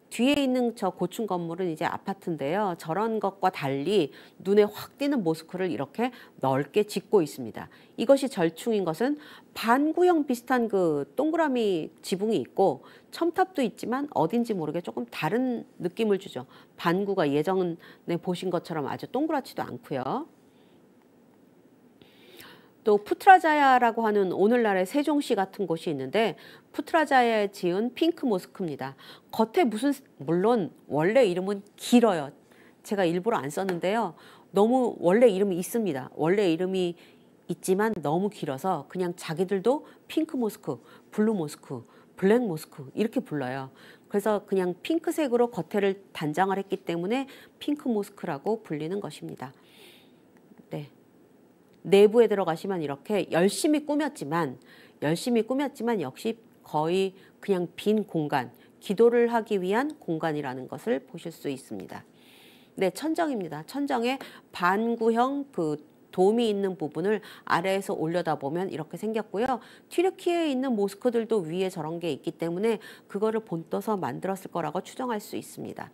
뒤에 있는 저 고층 건물은 이제 아파트인데요. 저런 것과 달리 눈에 확 띄는 모스크를 이렇게 넓게 짓고 있습니다. 이것이 절충인 것은 반구형 비슷한 그 동그라미 지붕이 있고 첨탑도 있지만 어딘지 모르게 조금 다른 느낌을 주죠. 반구가 예전에 보신 것처럼 아주 동그랗지도 않고요. 또 푸트라자야라고 하는 오늘날의 세종시 같은 곳이 있는데 푸트라자야에 지은 핑크 모스크입니다. 겉에 물론 원래 이름은 길어요. 제가 일부러 안 썼는데요. 너무 원래 이름이 있습니다. 원래 이름이 있지만 너무 길어서 그냥 자기들도 핑크 모스크, 블루 모스크, 블랙 모스크 이렇게 불러요. 그래서 그냥 핑크색으로 겉에를 단장을 했기 때문에 핑크 모스크라고 불리는 것입니다. 네. 내부에 들어가시면 이렇게 열심히 꾸몄지만 역시 거의 그냥 빈 공간, 기도를 하기 위한 공간이라는 것을 보실 수 있습니다. 네, 천정입니다. 천정에 반구형 그 돔이 있는 부분을 아래에서 올려다보면 이렇게 생겼고요. 튀르키예에 있는 모스크들도 위에 저런 게 있기 때문에 그거를 본떠서 만들었을 거라고 추정할 수 있습니다.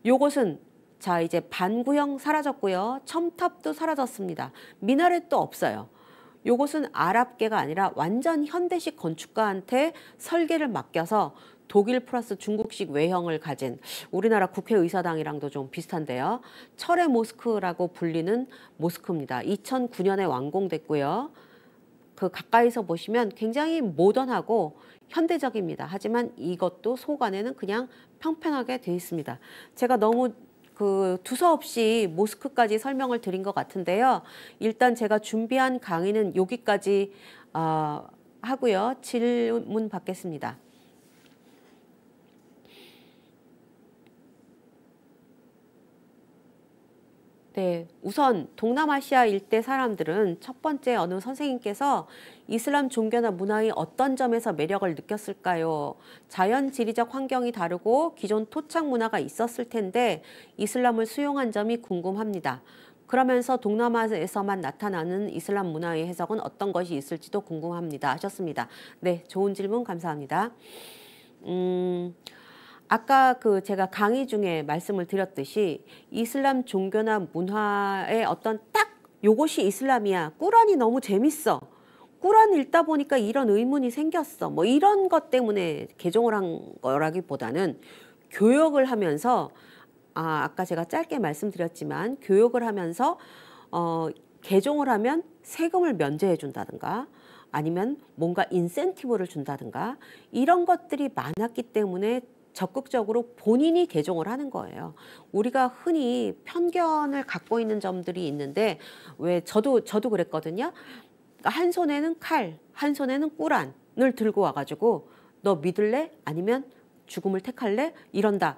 요것은 자, 이제 반구형 사라졌고요. 첨탑도 사라졌습니다. 미나렛도 없어요. 요것은 아랍계가 아니라 완전 현대식 건축가한테 설계를 맡겨서 독일 플러스 중국식 외형을 가진, 우리나라 국회의사당이랑도 좀 비슷한데요. 철의 모스크라고 불리는 모스크입니다. 2009년에 완공됐고요. 그 가까이서 보시면 굉장히 모던하고 현대적입니다. 하지만 이것도 속 안에는 그냥 평평하게 되어 있습니다. 제가 너무 두서없이 모스크까지 설명을 드린 것 같은데요. 일단 제가 준비한 강의는 여기까지 하고요. 질문 받겠습니다. 네, 우선 동남아시아 일대 사람들은 첫 번째 어느 선생님께서 이슬람 종교나 문화의 어떤 점에서 매력을 느꼈을까요? 자연 지리적 환경이 다르고 기존 토착 문화가 있었을 텐데 이슬람을 수용한 점이 궁금합니다. 그러면서 동남아에서만 나타나는 이슬람 문화의 해석은 어떤 것이 있을지도 궁금합니다 하셨습니다. 네, 좋은 질문 감사합니다. 아까 제가 강의 중에 말씀을 드렸듯이 이슬람 종교나 문화의 어떤 딱 요것이 이슬람이야. 꾸란이 너무 재밌어. 꾸란 읽다 보니까 이런 의문이 생겼어. 뭐 이런 것 때문에 개종을 한 거라기보다는 교역을 하면서 아까 제가 짧게 말씀드렸지만 교역을 하면서 개종을 하면 세금을 면제해 준다든가 아니면 뭔가 인센티브를 준다든가 이런 것들이 많았기 때문에 적극적으로 본인이 개종을 하는 거예요. 우리가 흔히 편견을 갖고 있는 점들이 있는데 왜 저도 그랬거든요. 한 손에는 칼, 한 손에는 꾸란을 들고 와가지고 너 믿을래? 아니면 죽음을 택할래? 이런다.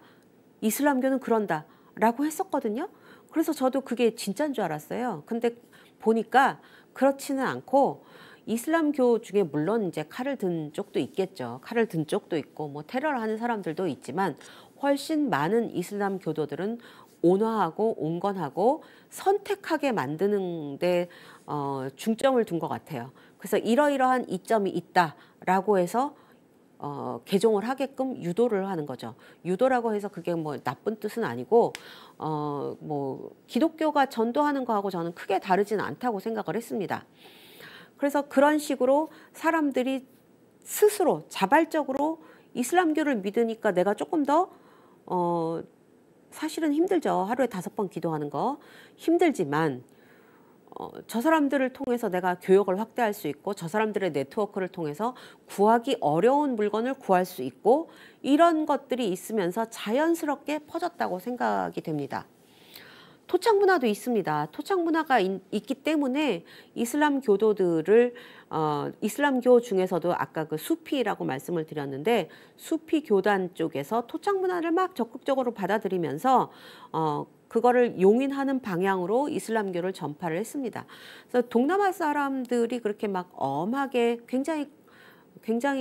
이슬람교는 그런다 라고 했었거든요. 그래서 저도 그게 진짜인 줄 알았어요. 근데 보니까 그렇지는 않고 이슬람교 중에 물론 이제 칼을 든 쪽도 있겠죠. 칼을 든 쪽도 있고 뭐 테러를 하는 사람들도 있지만 훨씬 많은 이슬람 교도들은 온화하고 온건하고 선택하게 만드는 데 중점을 둔 것 같아요. 그래서 이러이러한 이점이 있다라고 해서 개종을 하게끔 유도를 하는 거죠. 유도라고 해서 그게 뭐 나쁜 뜻은 아니고 뭐 기독교가 전도하는 거하고 저는 크게 다르지는 않다고 생각을 했습니다. 그래서 그런 식으로 사람들이 스스로 자발적으로 이슬람교를 믿으니까 내가 조금 더 사실은 힘들죠. 하루에 5번 기도하는 거 힘들지만 저 사람들을 통해서 내가 교역을 확대할 수 있고 저 사람들의 네트워크를 통해서 구하기 어려운 물건을 구할 수 있고 이런 것들이 있으면서 자연스럽게 퍼졌다고 생각이 됩니다. 토착 문화도 있습니다. 토착 문화가 있기 때문에 이슬람 교도들을 이슬람교 중에서도 아까 그 수피라고 말씀을 드렸는데 수피 교단 쪽에서 토착 문화를 막 적극적으로 받아들이면서 그거를 용인하는 방향으로 이슬람교를 전파를 했습니다. 그래서 동남아 사람들이 그렇게 막 엄하게 굉장히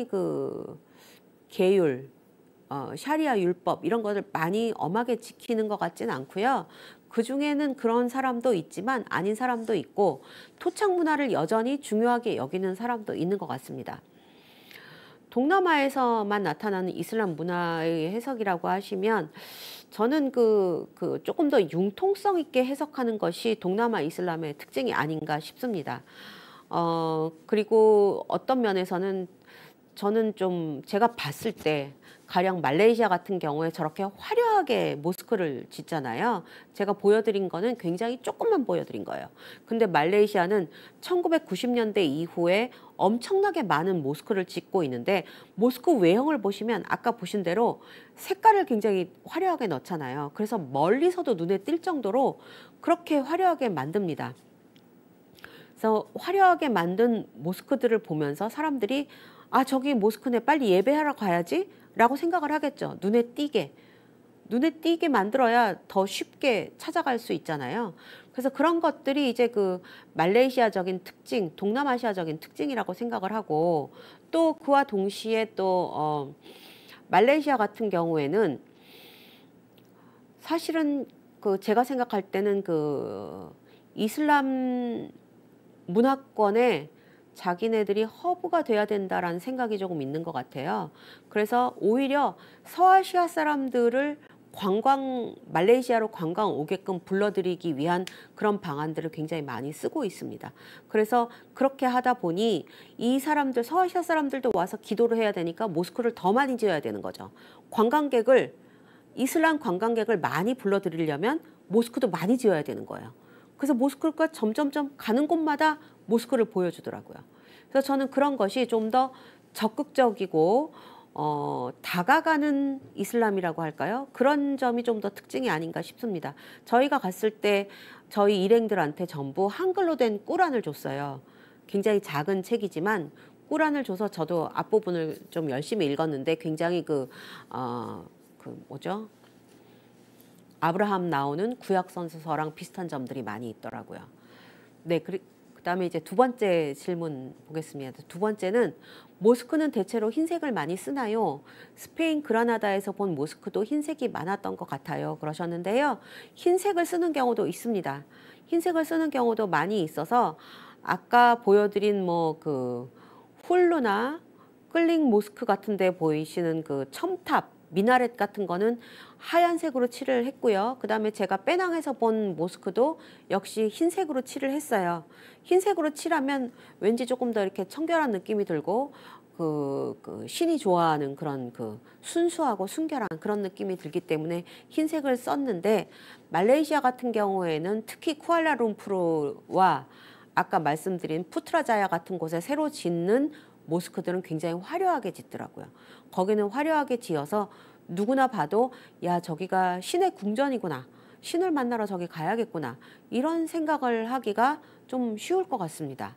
그 계율 샤리아 율법 이런 것을 많이 엄하게 지키는 것 같지는 않고요. 그 중에는 그런 사람도 있지만 아닌 사람도 있고 토착 문화를 여전히 중요하게 여기는 사람도 있는 것 같습니다. 동남아에서만 나타나는 이슬람 문화의 해석이라고 하시면 저는 조금 더 융통성 있게 해석하는 것이 동남아 이슬람의 특징이 아닌가 싶습니다. 그리고 어떤 면에서는 저는 좀 제가 봤을 때 가령 말레이시아 같은 경우에 저렇게 화려하게 모스크를 짓잖아요. 제가 보여드린 거는 굉장히 조금만 보여드린 거예요. 근데 말레이시아는 1990년대 이후에 엄청나게 많은 모스크를 짓고 있는데 모스크 외형을 보시면 아까 보신 대로 색깔을 굉장히 화려하게 넣잖아요. 그래서 멀리서도 눈에 띌 정도로 그렇게 화려하게 만듭니다. 그래서 화려하게 만든 모스크들을 보면서 사람들이 저기 모스크네 빨리 예배하러 가야지 라고 생각을 하겠죠. 눈에 띄게 만들어야 더 쉽게 찾아갈 수 있잖아요. 그래서 그런 것들이 이제 그 말레이시아적인 특징, 동남아시아적인 특징이라고 생각을 하고 또 그와 동시에 또 말레이시아 같은 경우에는 사실은 제가 생각할 때는 이슬람 문화권에 자기네들이 허브가 돼야 된다라는 생각이 조금 있는 것 같아요. 그래서 오히려 서아시아 사람들을 말레이시아로 관광 오게끔 불러들이기 위한 그런 방안들을 굉장히 많이 쓰고 있습니다. 그래서 그렇게 하다 보니 이 사람들, 서아시아 사람들도 와서 기도를 해야 되니까 모스크를 더 많이 지어야 되는 거죠. 이슬람 관광객을 많이 불러들이려면 모스크도 많이 지어야 되는 거예요. 그래서 모스크가 점점점 가는 곳마다 모스크를 보여주더라고요. 그래서 저는 그런 것이 좀 더 적극적이고 다가가는 이슬람이라고 할까요? 그런 점이 좀 더 특징이 아닌가 싶습니다. 저희가 갔을 때 저희 일행들한테 전부 한글로 된 꾸란을 줬어요. 굉장히 작은 책이지만 꾸란을 줘서 저도 앞부분을 좀 열심히 읽었는데 굉장히 뭐죠? 아브라함 나오는 구약선서랑 비슷한 점들이 많이 있더라고요. 네, 그다음에 이제 두 번째 질문 보겠습니다. 두 번째는 모스크는 대체로 흰색을 많이 쓰나요? 스페인 그라나다에서 본 모스크도 흰색이 많았던 것 같아요. 그러셨는데요. 흰색을 쓰는 경우도 있습니다. 흰색을 쓰는 경우도 많이 있어서 아까 보여드린 뭐 그 훌루나 끌링 모스크 같은 데 보이시는 그 첨탑, 미나렛 같은 거는 하얀색으로 칠을 했고요. 그 다음에 제가 빼낭에서 본 모스크도 역시 흰색으로 칠을 했어요. 흰색으로 칠하면 왠지 조금 더 이렇게 청결한 느낌이 들고 그 신이 좋아하는 그런 그 순수하고 순결한 그런 느낌이 들기 때문에 흰색을 썼는데, 말레이시아 같은 경우에는 특히 쿠알라룸푸르와 아까 말씀드린 푸트라자야 같은 곳에 새로 짓는 모스크들은 굉장히 화려하게 짓더라고요. 거기는 화려하게 지어서 누구나 봐도 야, 저기가 신의 궁전이구나, 신을 만나러 저기 가야겠구나, 이런 생각을 하기가 좀 쉬울 것 같습니다.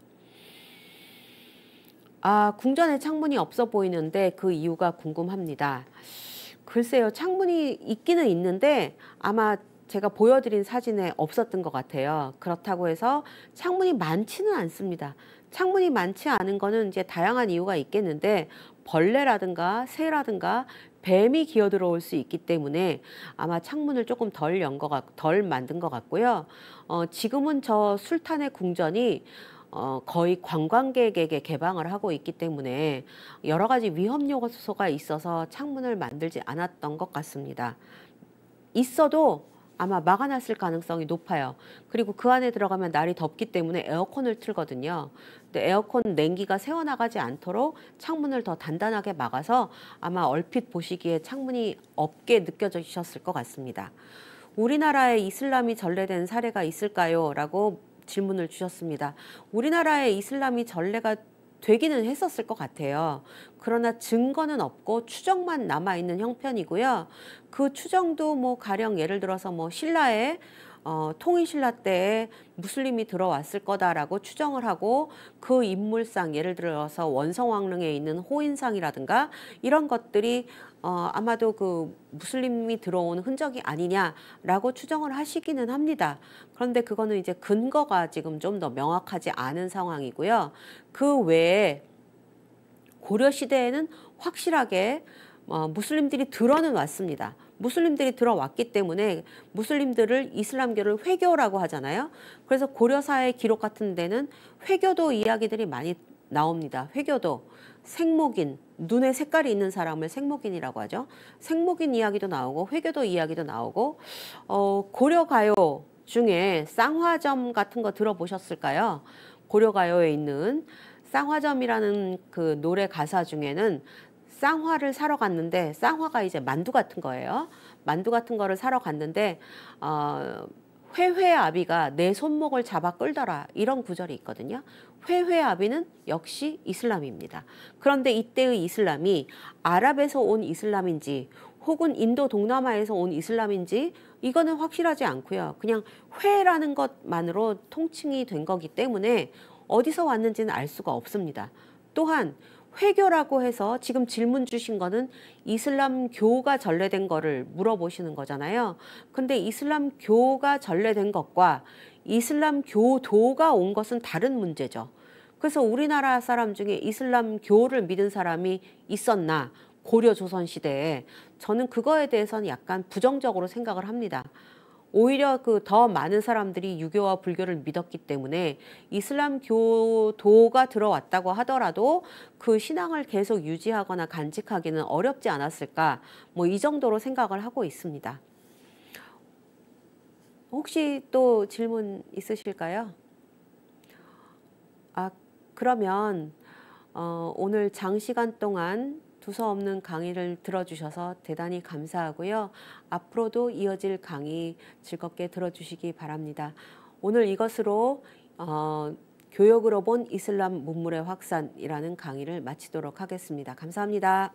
궁전에 창문이 없어 보이는데 그 이유가 궁금합니다. 글쎄요, 창문이 있기는 있는데 아마 제가 보여드린 사진에 없었던 것 같아요. 그렇다고 해서 창문이 많지는 않습니다. 창문이 많지 않은 거는 이제 다양한 이유가 있겠는데, 벌레라든가 새라든가 뱀이 기어 들어올 수 있기 때문에 아마 창문을 조금 덜 만든 것 같고요. 지금은 저 술탄의 궁전이 거의 관광객에게 개방을 하고 있기 때문에 여러 가지 위험 요소가 있어서 창문을 만들지 않았던 것 같습니다. 있어도 아마 막아놨을 가능성이 높아요. 그리고 그 안에 들어가면 날이 덥기 때문에 에어컨을 틀거든요. 근데 에어컨 냉기가 새어나가지 않도록 창문을 더 단단하게 막아서 아마 얼핏 보시기에 창문이 없게 느껴지셨을 것 같습니다. 우리나라에 이슬람이 전래된 사례가 있을까요? 라고 질문을 주셨습니다. 우리나라에 이슬람이 전래가 되기는 했었을 것 같아요. 그러나 증거는 없고 추정만 남아있는 형편이고요. 그 추정도 뭐 가령 예를 들어서 뭐 신라의 통일신라 때에 무슬림이 들어왔을 거다라고 추정을 하고, 그 인물상 예를 들어서 원성왕릉에 있는 호인상이라든가 이런 것들이 아마도 그 무슬림이 들어온 흔적이 아니냐라고 추정을 하시기는 합니다. 그런데 그거는 이제 근거가 지금 좀 더 명확하지 않은 상황이고요. 그 외에 고려 시대에는 확실하게 무슬림들이 들어는 왔습니다. 무슬림들이 들어왔기 때문에 무슬림들을 이슬람교를 회교라고 하잖아요. 그래서 고려사의 기록 같은 데는 회교도 이야기들이 많이 나옵니다. 회교도 생목인, 눈에 색깔이 있는 사람을 생목인이라고 하죠. 생목인 이야기도 나오고 회교도 이야기도 나오고, 고려가요 중에 쌍화점 같은 거 들어보셨을까요? 고려가요에 있는 쌍화점이라는 그 노래 가사 중에는 쌍화를 사러 갔는데, 쌍화가 이제 만두 같은 거예요. 만두 같은 거를 사러 갔는데 회회아비가 내 손목을 잡아 끌더라, 이런 구절이 있거든요. 회회아비는 역시 이슬람입니다. 그런데 이때의 이슬람이 아랍에서 온 이슬람인지 혹은 인도 동남아에서 온 이슬람인지 이거는 확실하지 않고요. 그냥 회라는 것만으로 통칭이 된 거기 때문에 어디서 왔는지는 알 수가 없습니다. 또한 회교라고 해서 지금 질문 주신 거는 이슬람교가 전래된 거를 물어보시는 거잖아요. 근데 이슬람교가 전래된 것과 이슬람교도가 온 것은 다른 문제죠. 그래서 우리나라 사람 중에 이슬람교를 믿은 사람이 있었나, 고려 조선 시대에, 저는 그거에 대해서는 약간 부정적으로 생각을 합니다. 오히려 그 더 많은 사람들이 유교와 불교를 믿었기 때문에 이슬람교도가 들어왔다고 하더라도 그 신앙을 계속 유지하거나 간직하기는 어렵지 않았을까, 뭐 이 정도로 생각을 하고 있습니다. 혹시 또 질문 있으실까요? 그러면 오늘 장시간 동안 두서없는 강의를 들어주셔서 대단히 감사하고요. 앞으로도 이어질 강의 즐겁게 들어주시기 바랍니다. 오늘 이것으로 교역으로 본 이슬람 문물의 확산이라는 강의를 마치도록 하겠습니다. 감사합니다.